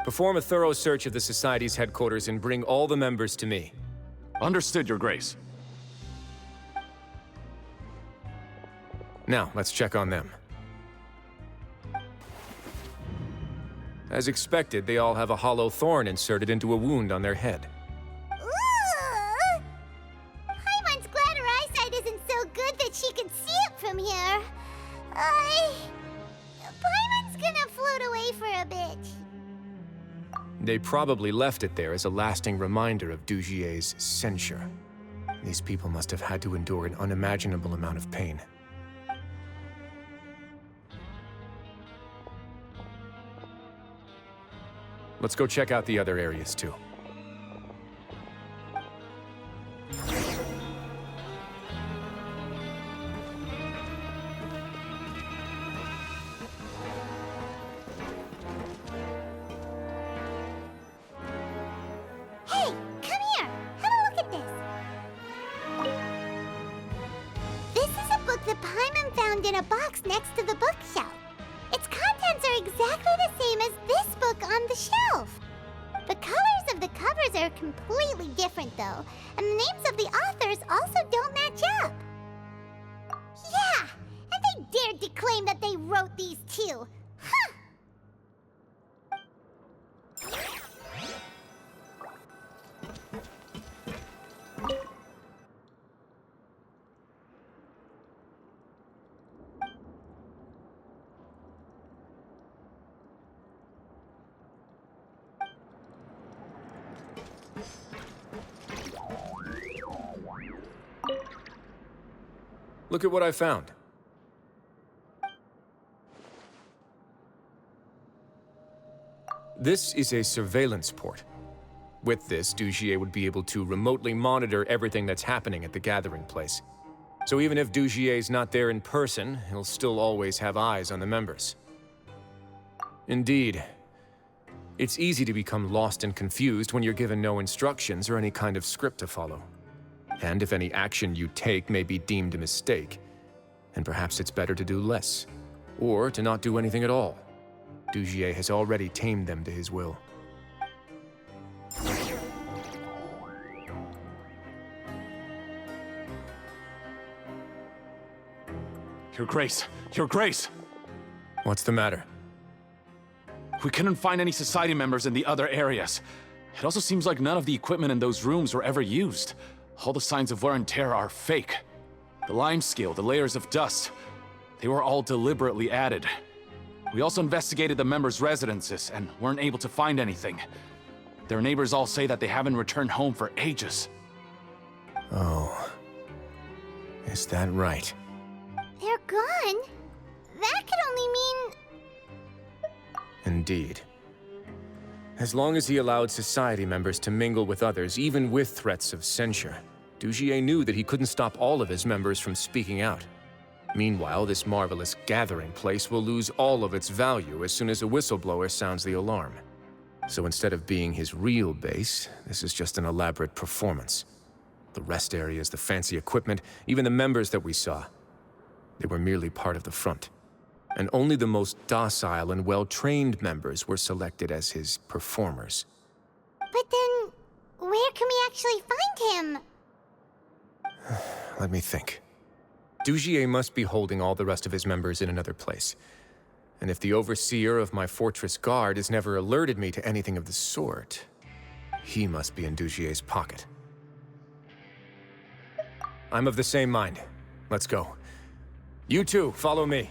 Perform a thorough search of the Society's headquarters and bring all the members to me. Understood, Your Grace. Now, let's check on them. As expected, they all have a hollow thorn inserted into a wound on their head. Ooh! Paimon's glad her eyesight isn't so good that she can see it from here. Paimon's gonna float away for a bit. They probably left it there as a lasting reminder of Dugier's censure. These people must have had to endure an unimaginable amount of pain. Let's go check out the other areas, too. Hey, come here. Have a look at this. This is a book that Paimon found in a box next to the bookshelf. Its contents are exactly the same as this book on the shelf. The colors of the covers are completely different, though, and the names of the authors also don't match up. Yeah, and they dared to claim that they wrote these too. Huh! Look at what I found. This is a surveillance port. With this, Dugier would be able to remotely monitor everything that's happening at the gathering place. So even if Dugier's not there in person, he'll still always have eyes on the members. Indeed. It's easy to become lost and confused when you're given no instructions or any kind of script to follow. And if any action you take may be deemed a mistake, then perhaps it's better to do less, or to not do anything at all. Dugier has already tamed them to his will. Your Grace! Your Grace! What's the matter? We couldn't find any society members in the other areas. It also seems like none of the equipment in those rooms were ever used. All the signs of wear and tear are fake. The lime scale, the layers of dust, they were all deliberately added. We also investigated the members' residences and weren't able to find anything. Their neighbors all say that they haven't returned home for ages. Oh. Is that right? They're gone? That could only mean... Indeed. As long as he allowed society members to mingle with others, even with threats of censure, Dugier knew that he couldn't stop all of his members from speaking out. Meanwhile, this marvelous gathering place will lose all of its value as soon as a whistleblower sounds the alarm. So instead of being his real base, this is just an elaborate performance. The rest areas, the fancy equipment, even the members that we saw, they were merely part of the front. And only the most docile and well-trained members were selected as his performers. But then, where can we actually find him? Let me think. Dugier must be holding all the rest of his members in another place. And if the overseer of my fortress guard has never alerted me to anything of the sort, he must be in Dugier's pocket. I'm of the same mind. Let's go. You two, follow me.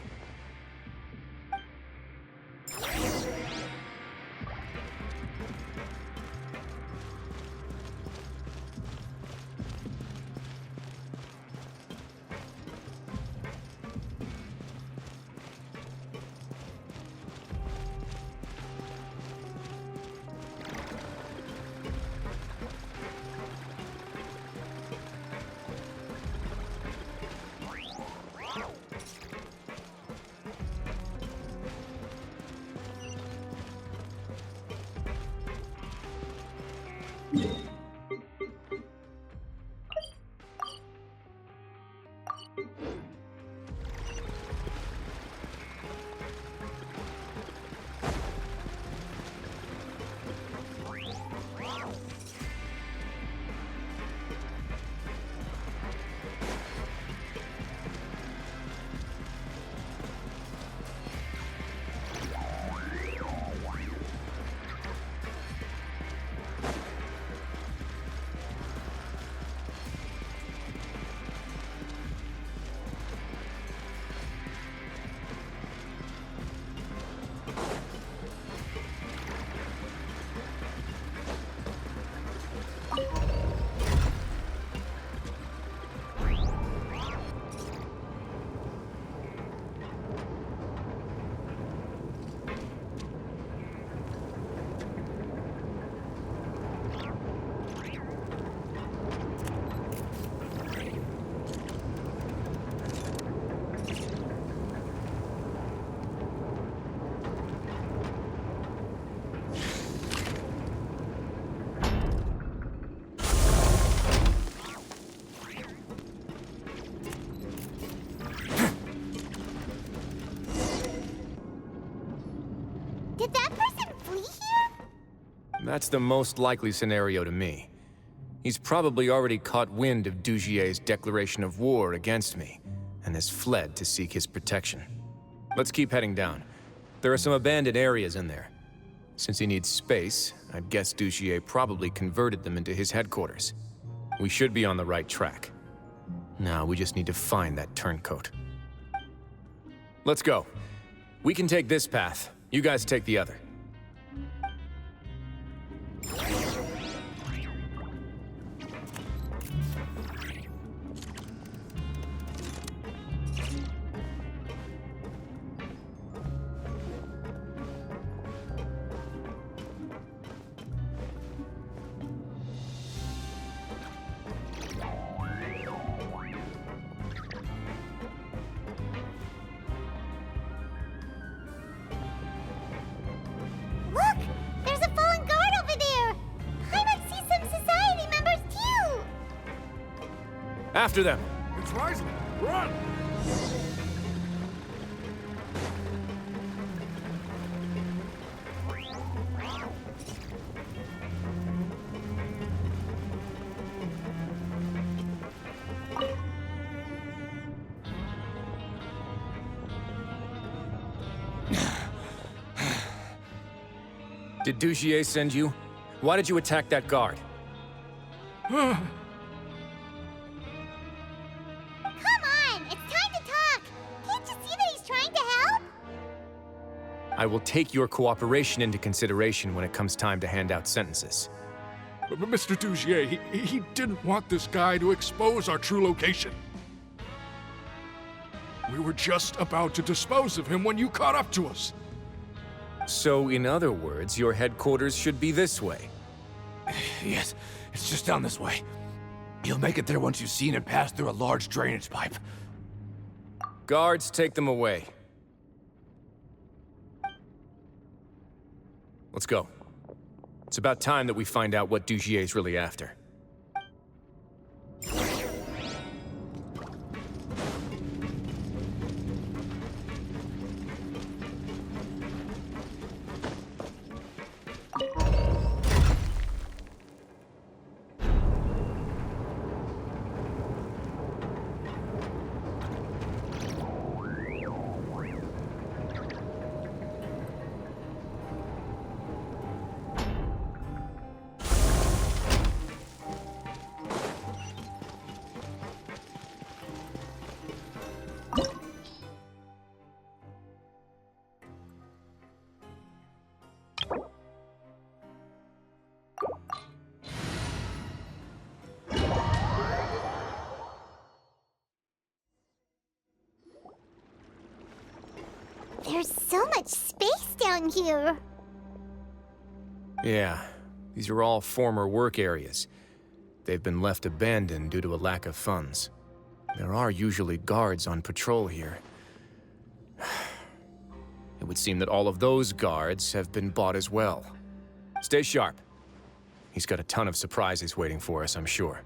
Did that person flee here? That's the most likely scenario to me. He's probably already caught wind of Dugier's declaration of war against me, and has fled to seek his protection. Let's keep heading down. There are some abandoned areas in there. Since he needs space, I'd guess Dugier probably converted them into his headquarters. We should be on the right track. Now we just need to find that turncoat. Let's go. We can take this path. You guys take the other. Look! There's a fallen guard over there! I might see some society members too! After them! It's rising! Run! Did Dugier send you? Why did you attack that guard? Come on! It's time to talk! Can't you see that he's trying to help? I will take your cooperation into consideration when it comes time to hand out sentences. But Mr. Dugier, he didn't want this guy to expose our true location. We were just about to dispose of him when you caught up to us. So, in other words, your headquarters should be this way. Yes, it's just down this way. You'll make it there once you've seen it pass through a large drainage pipe. Guards, take them away. Let's go. It's about time that we find out what Dugier's really after. There's so much space down here. Yeah, these are all former work areas. They've been left abandoned due to a lack of funds. There are usually guards on patrol here. It would seem that all of those guards have been bought as well. Stay sharp. He's got a ton of surprises waiting for us, I'm sure.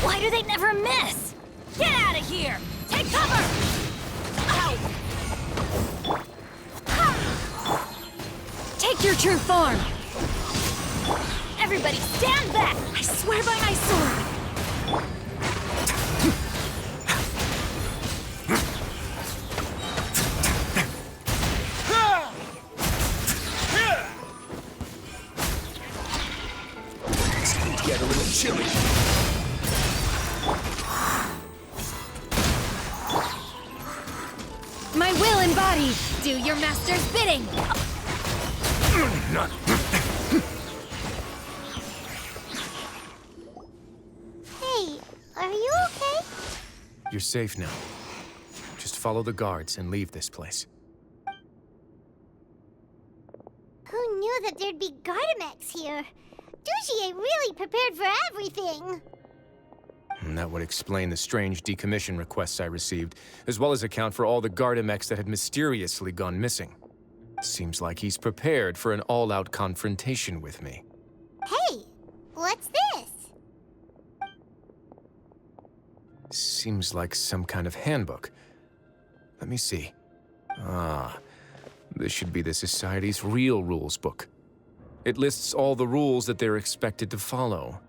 Why do they never miss? Get out of here! Take cover! Ow! Take your true form! Everybody stand back! I swear by my sword! Get a little chilly. My will embodied! Do your master's bidding! Hey, are you okay? You're safe now. Just follow the guards and leave this place. Who knew that there'd be Gardamex here? Dugier really prepared for everything. And that would explain the strange decommission requests I received, as well as account for all the Gardamex that had mysteriously gone missing. Seems like he's prepared for an all-out confrontation with me. Hey, what's this? Seems like some kind of handbook. Let me see. Ah, this should be the Society's real rules book. It lists all the rules that they're expected to follow.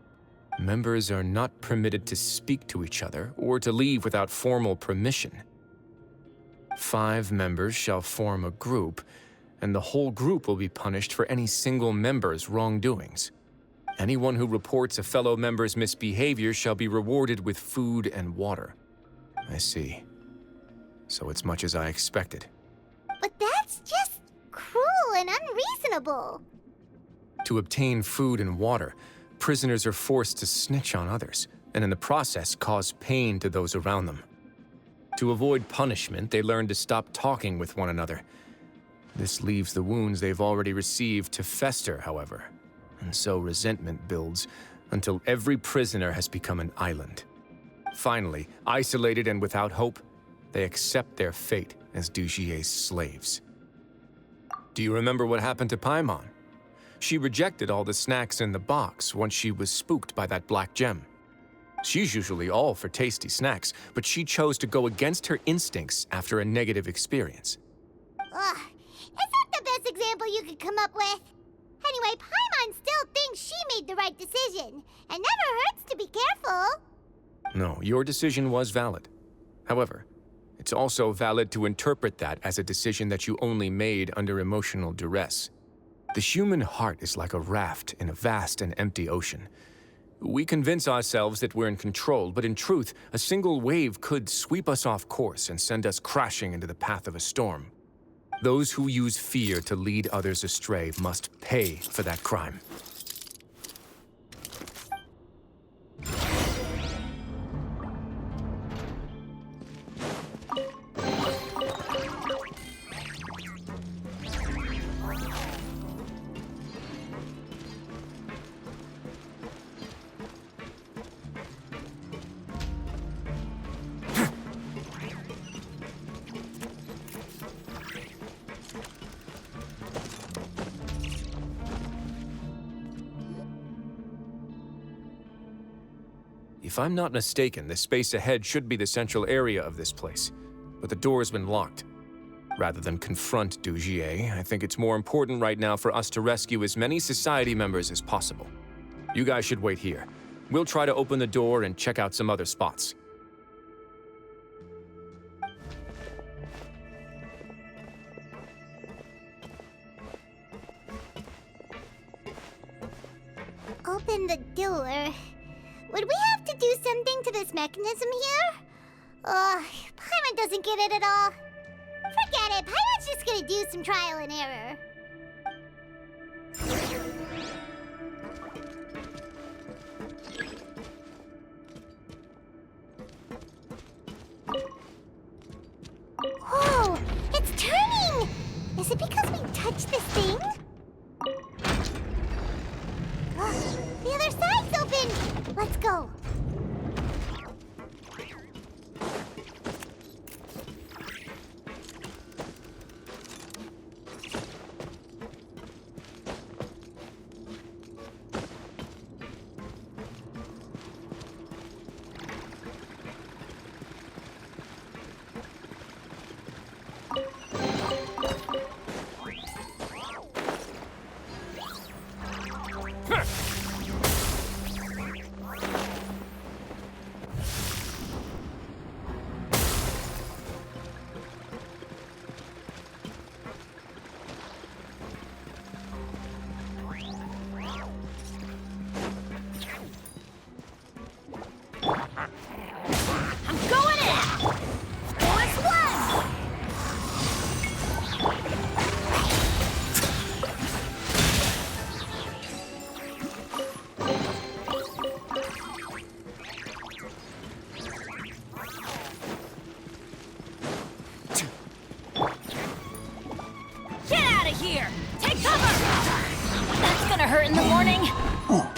Members are not permitted to speak to each other or to leave without formal permission. 5 members shall form a group, and the whole group will be punished for any single member's wrongdoings. Anyone who reports a fellow member's misbehavior shall be rewarded with food and water. I see. So it's much as I expected. But that's just cruel and unreasonable. To obtain food and water, prisoners are forced to snitch on others, and in the process cause pain to those around them. To avoid punishment, they learn to stop talking with one another. This leaves the wounds they've already received to fester, however, and so resentment builds until every prisoner has become an island. Finally, isolated and without hope, they accept their fate as Dugier's slaves. Do you remember what happened to Paimon? She rejected all the snacks in the box once she was spooked by that black gem. She's usually all for tasty snacks, but she chose to go against her instincts after a negative experience. Ugh, is that the best example you could come up with? Anyway, Paimon still thinks she made the right decision. It never hurts to be careful. No, your decision was valid. However, it's also valid to interpret that as a decision that you only made under emotional duress. The human heart is like a raft in a vast and empty ocean. We convince ourselves that we're in control, but in truth, a single wave could sweep us off course and send us crashing into the path of a storm. Those who use fear to lead others astray must pay for that crime. If I'm not mistaken, the space ahead should be the central area of this place, but the door's been locked. Rather than confront Dugier, I think it's more important right now for us to rescue as many society members as possible. You guys should wait here. We'll try to open the door and check out some other spots. Open the door. Would we have to do something to this mechanism here? Paimon doesn't get it at all. Forget it, Paimon's just gonna do some trial and error. Whoa, it's turning! Is it because we touched this thing? The other side's open! Let's go.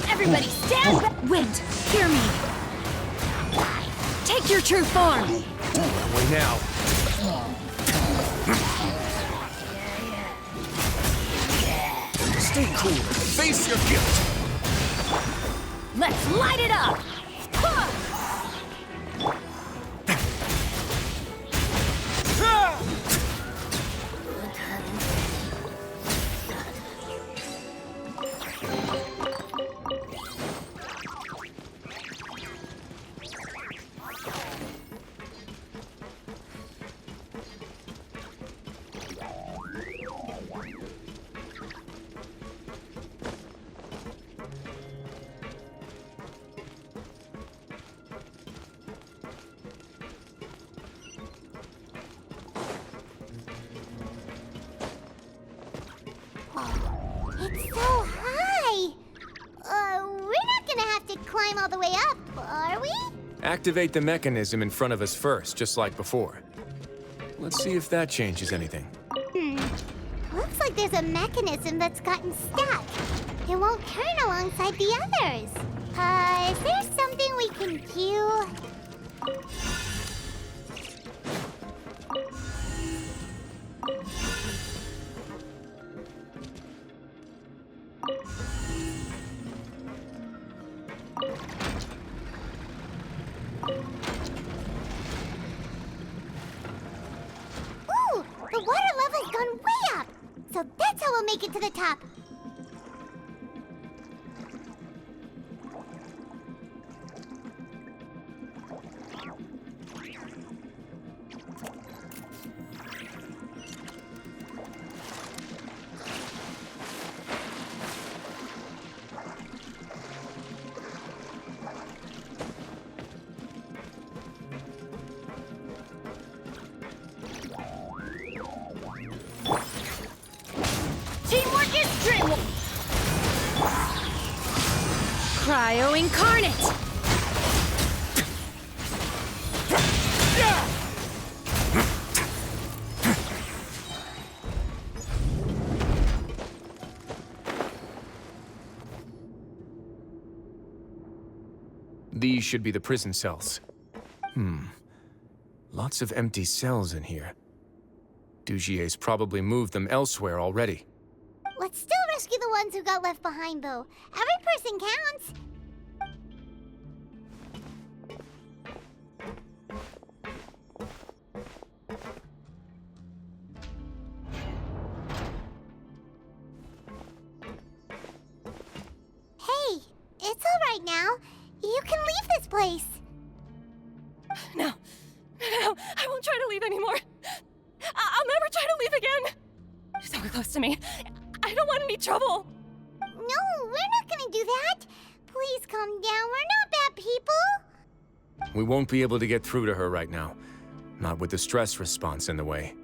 Everybody stand back! Wind, hear me! Take your true form! Wait now. Stay cool and face your guilt! Let's light it up! It's so high! We're not gonna have to climb all the way up, are we? Activate the mechanism in front of us first, just like before. Let's see if that changes anything. Looks like there's a mechanism that's gotten stuck. It won't turn alongside the others. Is there something we can do? So that's how we'll make it to the top. Teamwork is dream. Cryo incarnate. These should be the prison cells. Lots of empty cells in here. Dugier's probably moved them elsewhere already. Let's still rescue the ones who got left behind, though. Every person counts. Hey, it's all right now. You can leave this place. No, I won't try to leave anymore. I'll never try to leave again. So close to me. I don't want any trouble. No, we're not gonna do that. Please calm down. We're not bad people. We won't be able to get through to her right now. Not with the stress response in the way.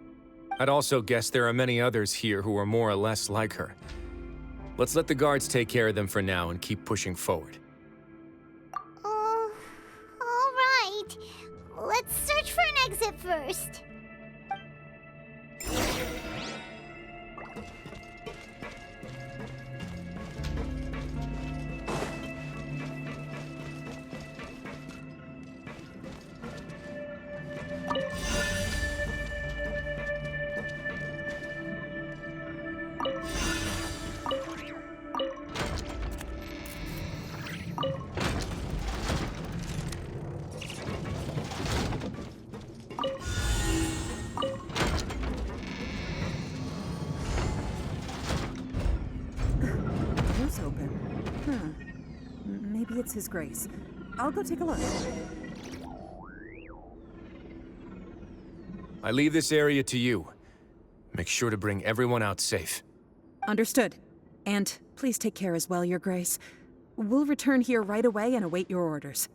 I'd also guess there are many others here who are more or less like her. Let's let the guards take care of them for now and keep pushing forward. All right. Let's search for an exit first. Door's open. Maybe it's His Grace. I'll go take a look. I leave this area to you. Make sure to bring everyone out safe. Understood. And please take care as well, Your Grace. We'll return here right away and await your orders.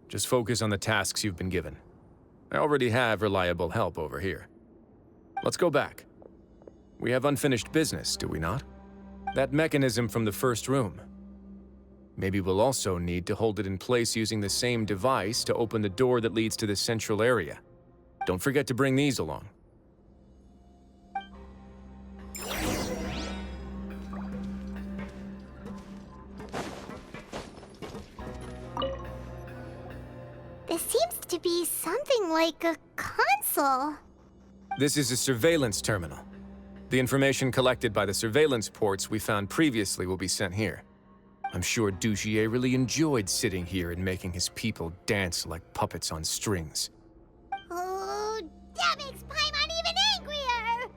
Just focus on the tasks you've been given. I already have reliable help over here. Let's go back. We have unfinished business, do we not? That mechanism from the first room. Maybe we'll also need to hold it in place using the same device to open the door that leads to the central area. Don't forget to bring these along. This seems to be something like a console. This is a surveillance terminal. The information collected by the surveillance ports we found previously will be sent here. I'm sure Dugier really enjoyed sitting here and making his people dance like puppets on strings. Oh, that makes Paimon even angrier!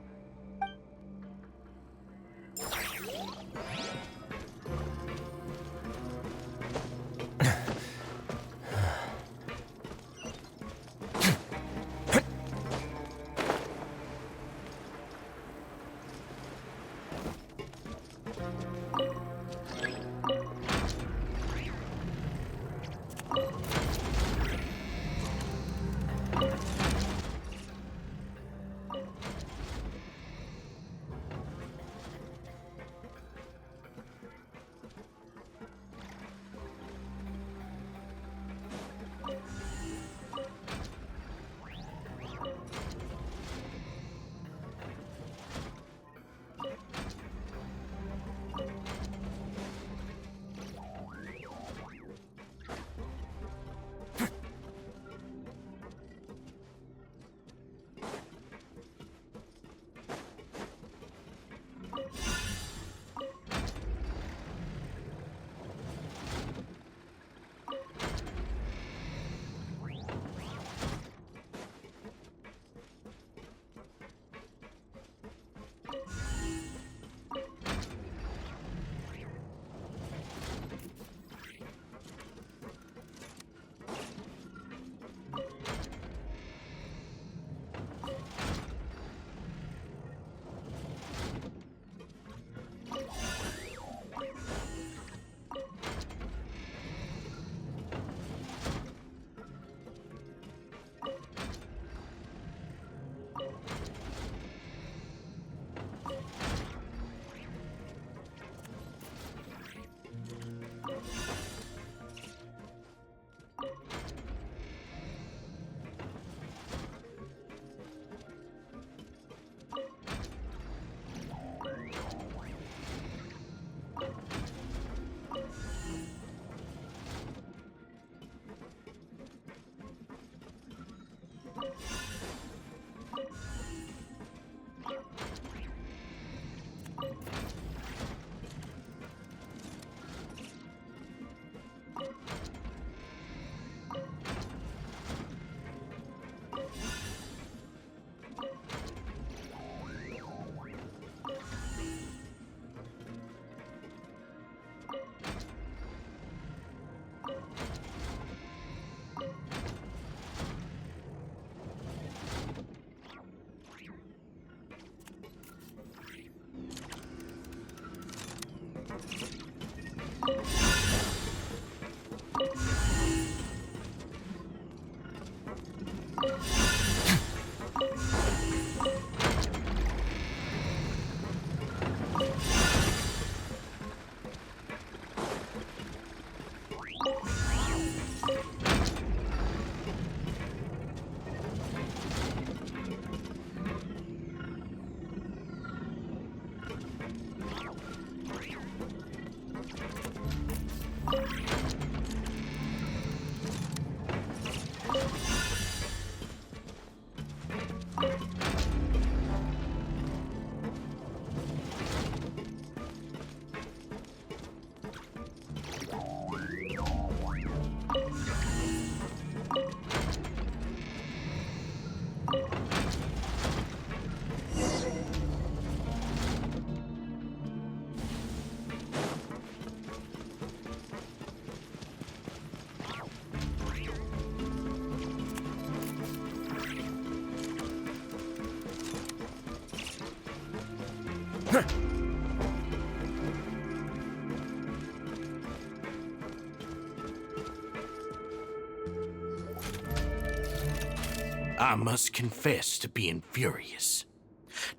I must confess to being furious.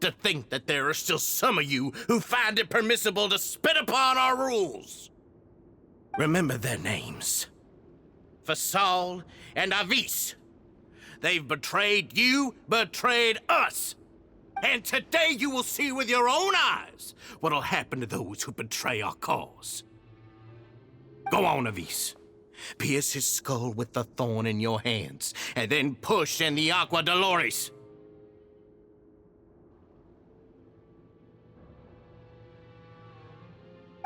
To think that there are still some of you who find it permissible to spit upon our rules. Remember their names. Fasal and Avis. They've betrayed you, betrayed us. And today you will see with your own eyes what'll happen to those who betray our cause. Go on, Avis. Pierce his skull with the thorn in your hands, and then push in the Aqua Dolores.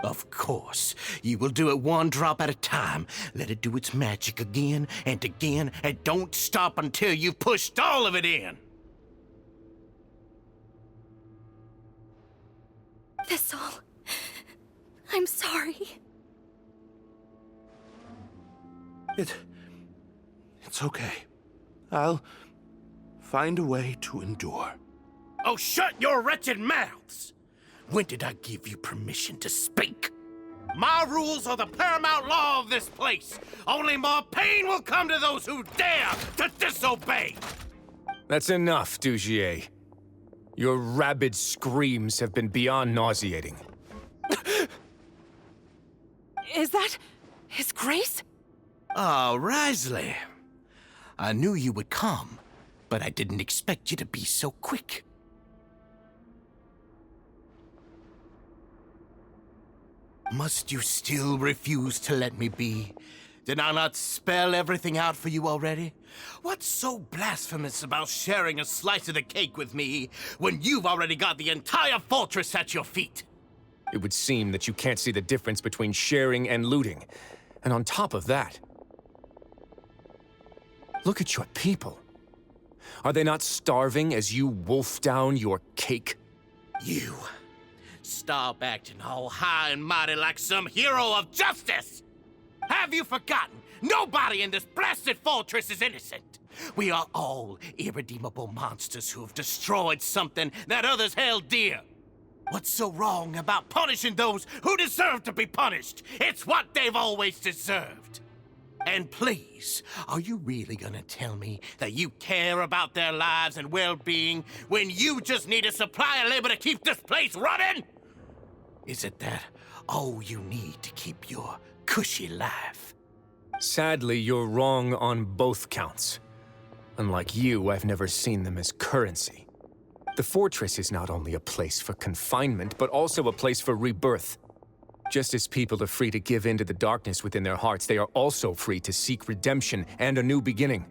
Of course, you will do it one drop at a time. Let it do its magic again, and don't stop until you've pushed all of it in. Thistle, I'm sorry. It's okay. I'll find a way to endure. Oh, shut your wretched mouths! When did I give you permission to speak? My rules are the paramount law of this place. Only more pain will come to those who dare to disobey. That's enough, Dugier. Your rabid screams have been beyond nauseating. Is that His Grace? Ah, Wriothesley. I knew you would come, but I didn't expect you to be so quick. Must you still refuse to let me be? Did I not spell everything out for you already? What's so blasphemous about sharing a slice of the cake with me when you've already got the entire fortress at your feet? It would seem that you can't see the difference between sharing and looting. And on top of that, look at your people. Are they not starving as you wolf down your cake? You. Stop acting all high and mighty like some hero of justice! Have you forgotten? Nobody in this blasted fortress is innocent. We are all irredeemable monsters who have destroyed something that others held dear. What's so wrong about punishing those who deserve to be punished? It's what they've always deserved. And please, are you really gonna tell me that you care about their lives and well-being when you just need a supply of labor to keep this place running? Is it that all you need to keep your cushy life? Sadly, you're wrong on both counts. Unlike you, I've never seen them as currency. The fortress is not only a place for confinement, but also a place for rebirth. Just as people are free to give in to the darkness within their hearts, they are also free to seek redemption and a new beginning.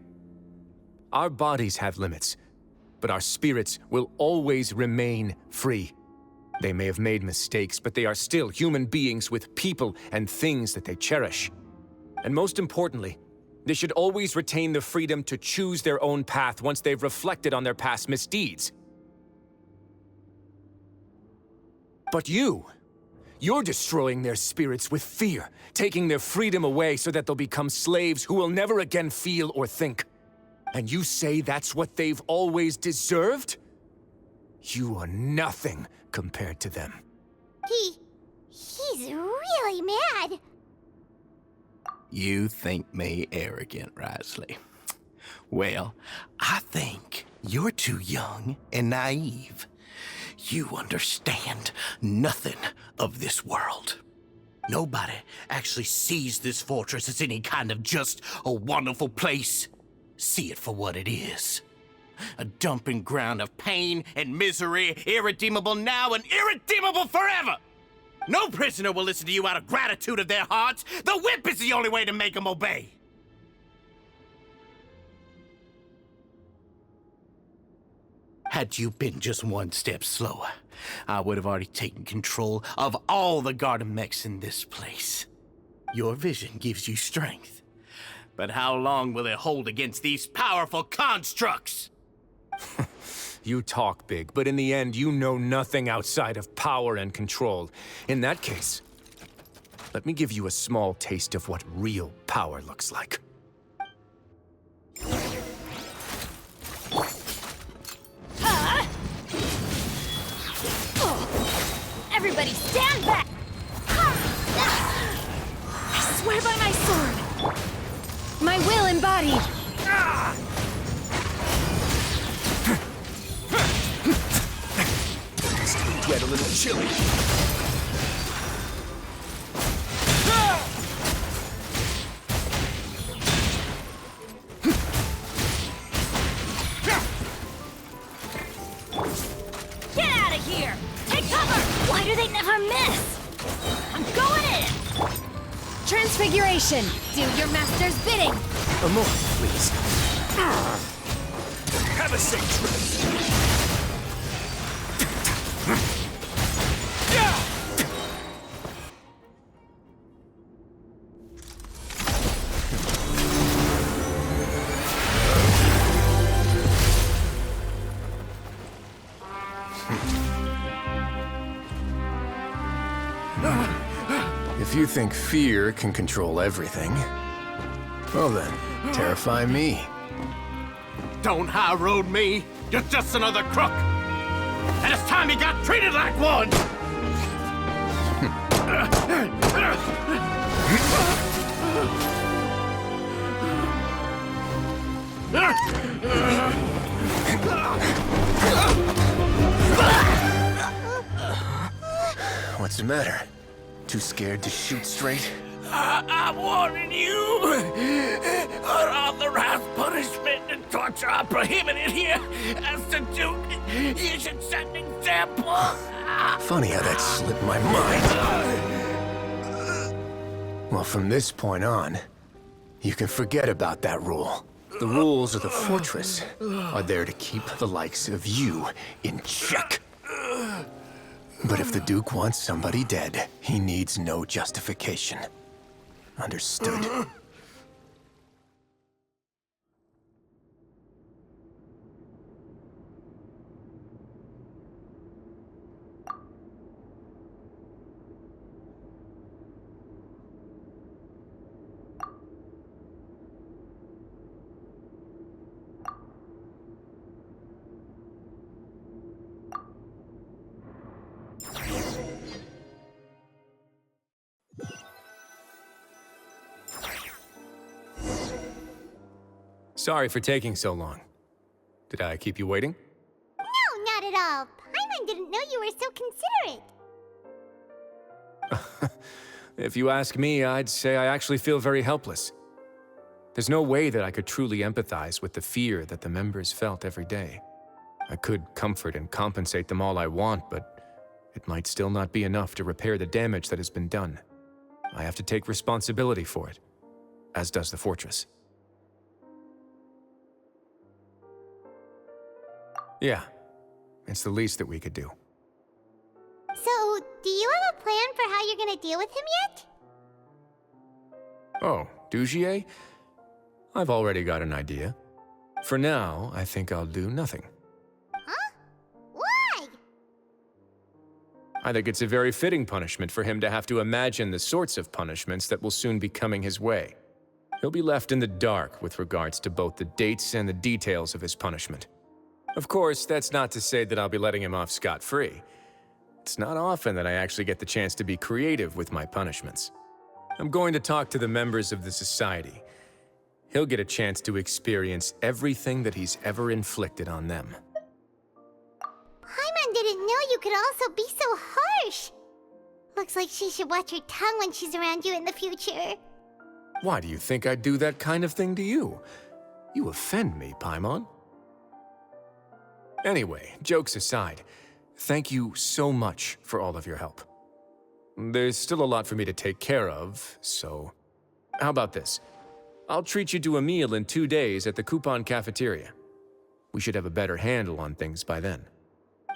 Our bodies have limits, but our spirits will always remain free. They may have made mistakes, but they are still human beings with people and things that they cherish. And most importantly, they should always retain the freedom to choose their own path once they've reflected on their past misdeeds. But you're destroying their spirits with fear, taking their freedom away so that they'll become slaves who will never again feel or think. And you say that's what they've always deserved? You are nothing compared to them. He's really mad. You think me arrogant, Wriothesley. Well, I think you're too young and naive. You understand nothing of this world. Nobody actually sees this fortress as any kind of just a wonderful place. See it for what it is. A dumping ground of pain and misery, irredeemable now and irredeemable forever. No prisoner will listen to you out of gratitude of their hearts. The whip is the only way to make them obey. Had you been just one step slower, I would have already taken control of all the garden mechs in this place. Your vision gives you strength. But how long will it hold against these powerful constructs? You talk big, but in the end, you know nothing outside of power and control. In that case, let me give you a small taste of what real power looks like. Everybody stand back! I swear by my sword! My will embodied! Get a little chilly. Get out of here! Take cover! Why do they never miss? I'm going in! Transfiguration! Do your master's bidding! A moment, please. Have a safe trip. If you think fear can control everything, well then, terrify me. Don't high road me. You're just another crook. And it's time you got treated like one. What's the matter? Too scared to shoot straight? I'm warning you. Unauthorized punishment and torture are prohibited here. As the Duke, you should set an example. Funny how that slipped my mind. Well, from this point on, you can forget about that rule. The rules of the fortress are there to keep the likes of you in check. But if the Duke wants somebody dead, he needs no justification. Understood? Sorry for taking so long. Did I keep you waiting? No, not at all. Paimon didn't know you were so considerate. If you ask me, I'd say I actually feel very helpless. There's no way that I could truly empathize with the fear that the members felt every day. I could comfort and compensate them all I want, but it might still not be enough to repair the damage that has been done. I have to take responsibility for it, as does the fortress. Yeah, it's the least that we could do. So, do you have a plan for how you're gonna deal with him yet? Oh, Dugier? I've already got an idea. For now, I think I'll do nothing. Huh? Why? I think it's a very fitting punishment for him to have to imagine the sorts of punishments that will soon be coming his way. He'll be left in the dark with regards to both the dates and the details of his punishment. Of course, that's not to say that I'll be letting him off scot-free. It's not often that I actually get the chance to be creative with my punishments. I'm going to talk to the members of the society. He'll get a chance to experience everything that he's ever inflicted on them. Paimon didn't know you could also be so harsh. Looks like she should watch her tongue when she's around you in the future. Why do you think I'd do that kind of thing to you? You offend me, Paimon. Anyway, jokes aside, thank you so much for all of your help. There's still a lot for me to take care of, so... How about this? I'll treat you to a meal in 2 days at the Coupon Cafeteria. We should have a better handle on things by then. No,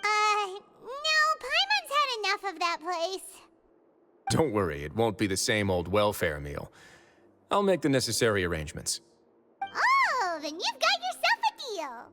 Paimon's had enough of that place. Don't worry, it won't be the same old welfare meal. I'll make the necessary arrangements. Oh, then you've got yourself a deal.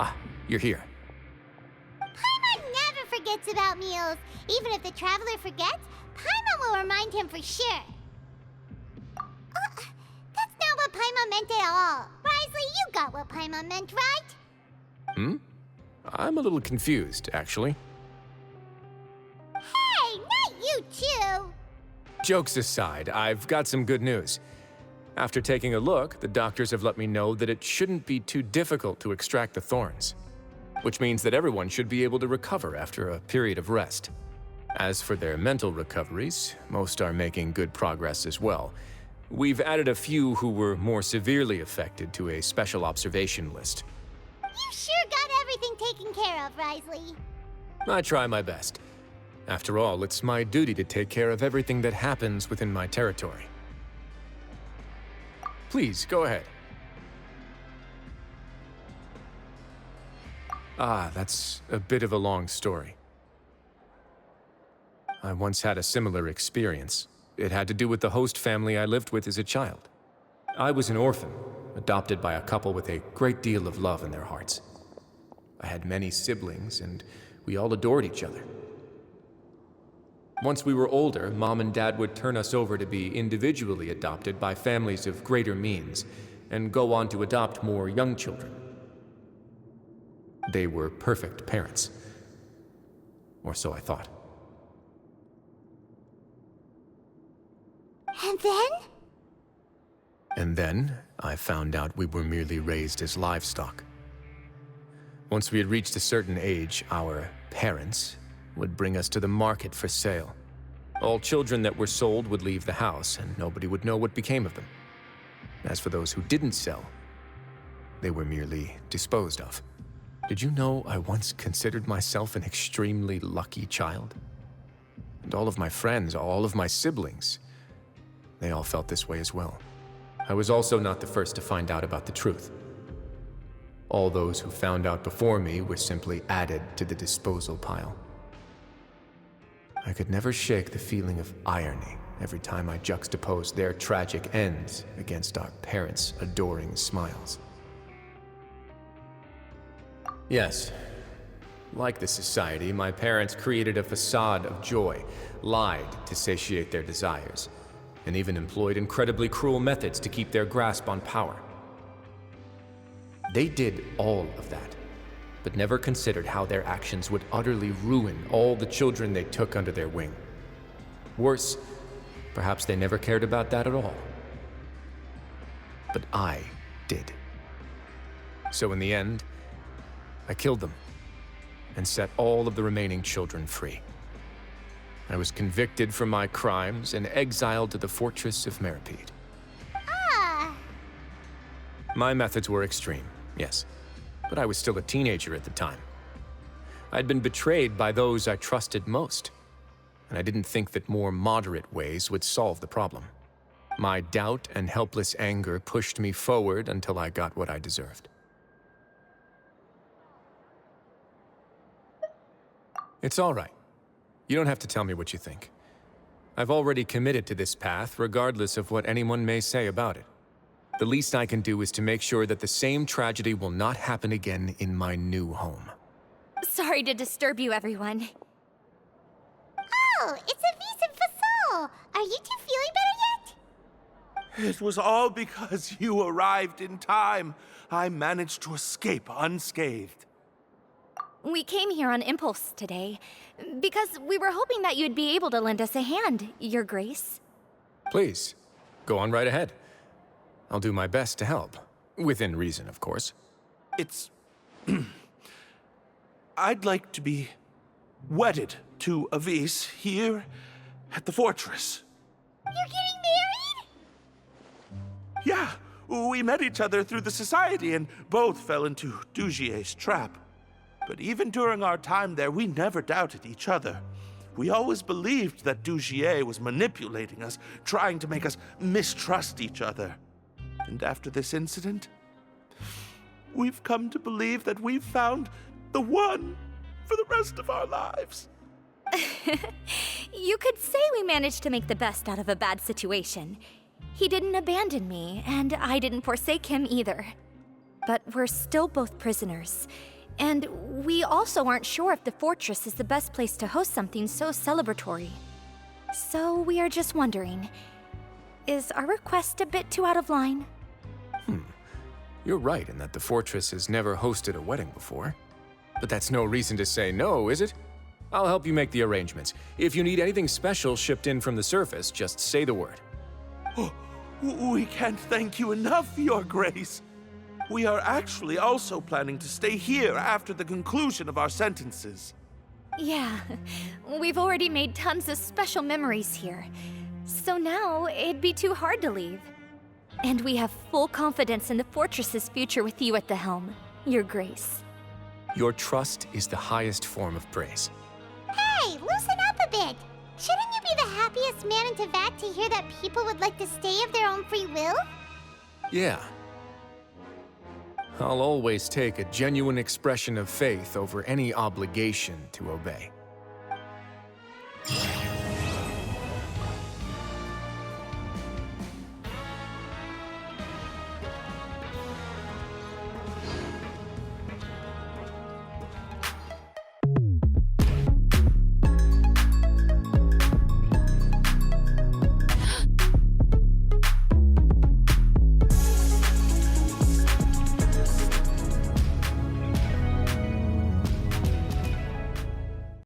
Ah, you're here. Paimon never forgets about meals. Even if the traveler forgets, Paimon will remind him for sure. That's not what Paimon meant at all. Wriothesley, you got what Paimon meant, right? I'm a little confused, actually. Hey, not you too. Jokes aside, I've got some good news. After taking a look, the doctors have let me know that it shouldn't be too difficult to extract the thorns, which means that everyone should be able to recover after a period of rest. As for their mental recoveries, most are making good progress as well. We've added a few who were more severely affected to a special observation list. You sure got everything taken care of, Wriothesley. I try my best. After all, it's my duty to take care of everything that happens within my territory. Please, go ahead. Ah, that's a bit of a long story. I once had a similar experience. It had to do with the host family I lived with as a child. I was an orphan, adopted by a couple with a great deal of love in their hearts. I had many siblings, and we all adored each other. Once we were older, Mom and Dad would turn us over to be individually adopted by families of greater means, and go on to adopt more young children. They were perfect parents. Or so I thought. And then? And then, I found out we were merely raised as livestock. Once we had reached a certain age, our parents would bring us to the market for sale. All children that were sold would leave the house, and nobody would know what became of them. As for those who didn't sell, they were merely disposed of. Did you know I once considered myself an extremely lucky child? And all of my friends, all of my siblings, they all felt this way as well. I was also not the first to find out about the truth. All those who found out before me were simply added to the disposal pile. I could never shake the feeling of irony every time I juxtaposed their tragic ends against our parents' adoring smiles. Yes, like the society, my parents created a facade of joy, lied to satiate their desires, and even employed incredibly cruel methods to keep their grasp on power. They did all of that, but never considered how their actions would utterly ruin all the children they took under their wing. Worse, perhaps they never cared about that at all. But I did. So in the end, I killed them and set all of the remaining children free. I was convicted for my crimes and exiled to the fortress of Meripede. Ah! My methods were extreme, yes, but I was still a teenager at the time. I'd been betrayed by those I trusted most, and I didn't think that more moderate ways would solve the problem. My doubt and helpless anger pushed me forward until I got what I deserved. It's all right. You don't have to tell me what you think. I've already committed to this path, regardless of what anyone may say about it. The least I can do is to make sure that the same tragedy will not happen again in my new home. Sorry to disturb you, everyone. Oh, it's Avis and Fasol. Are you two feeling better yet? It was all because you arrived in time. I managed to escape unscathed. We came here on impulse today, because we were hoping that you'd be able to lend us a hand, Your Grace. Please, go on right ahead. I'll do my best to help. Within reason, of course. It's... I'd like to be wedded to Avis here at the fortress. You're getting married? Yeah, we met each other through the society and both fell into Dugier's trap. But even during our time there, we never doubted each other. We always believed that Dugier was manipulating us, trying to make us mistrust each other. And after this incident, we've come to believe that we've found the one for the rest of our lives. You could say we managed to make the best out of a bad situation. He didn't abandon me, and I didn't forsake him either. but we're still both prisoners. And we also aren't sure if the fortress is the best place to host something so celebratory. So we are just wondering, is our request a bit too out of line? You're right in that the fortress has never hosted a wedding before. But that's no reason to say no, is it? I'll help you make the arrangements. If you need anything special shipped in from the surface, just say the word. We can't thank you enough, Your Grace. We are actually also planning to stay here after the conclusion of our sentences. Yeah, we've already made tons of special memories here. So now it'd be too hard to leave. And we have full confidence in the fortress's future with you at the helm, Your Grace. Your trust is the highest form of praise. Hey, loosen up a bit. Shouldn't you be the happiest man in Teyvat to hear that people would like to stay of their own free will? Yeah. I'll always take a genuine expression of faith over any obligation to obey.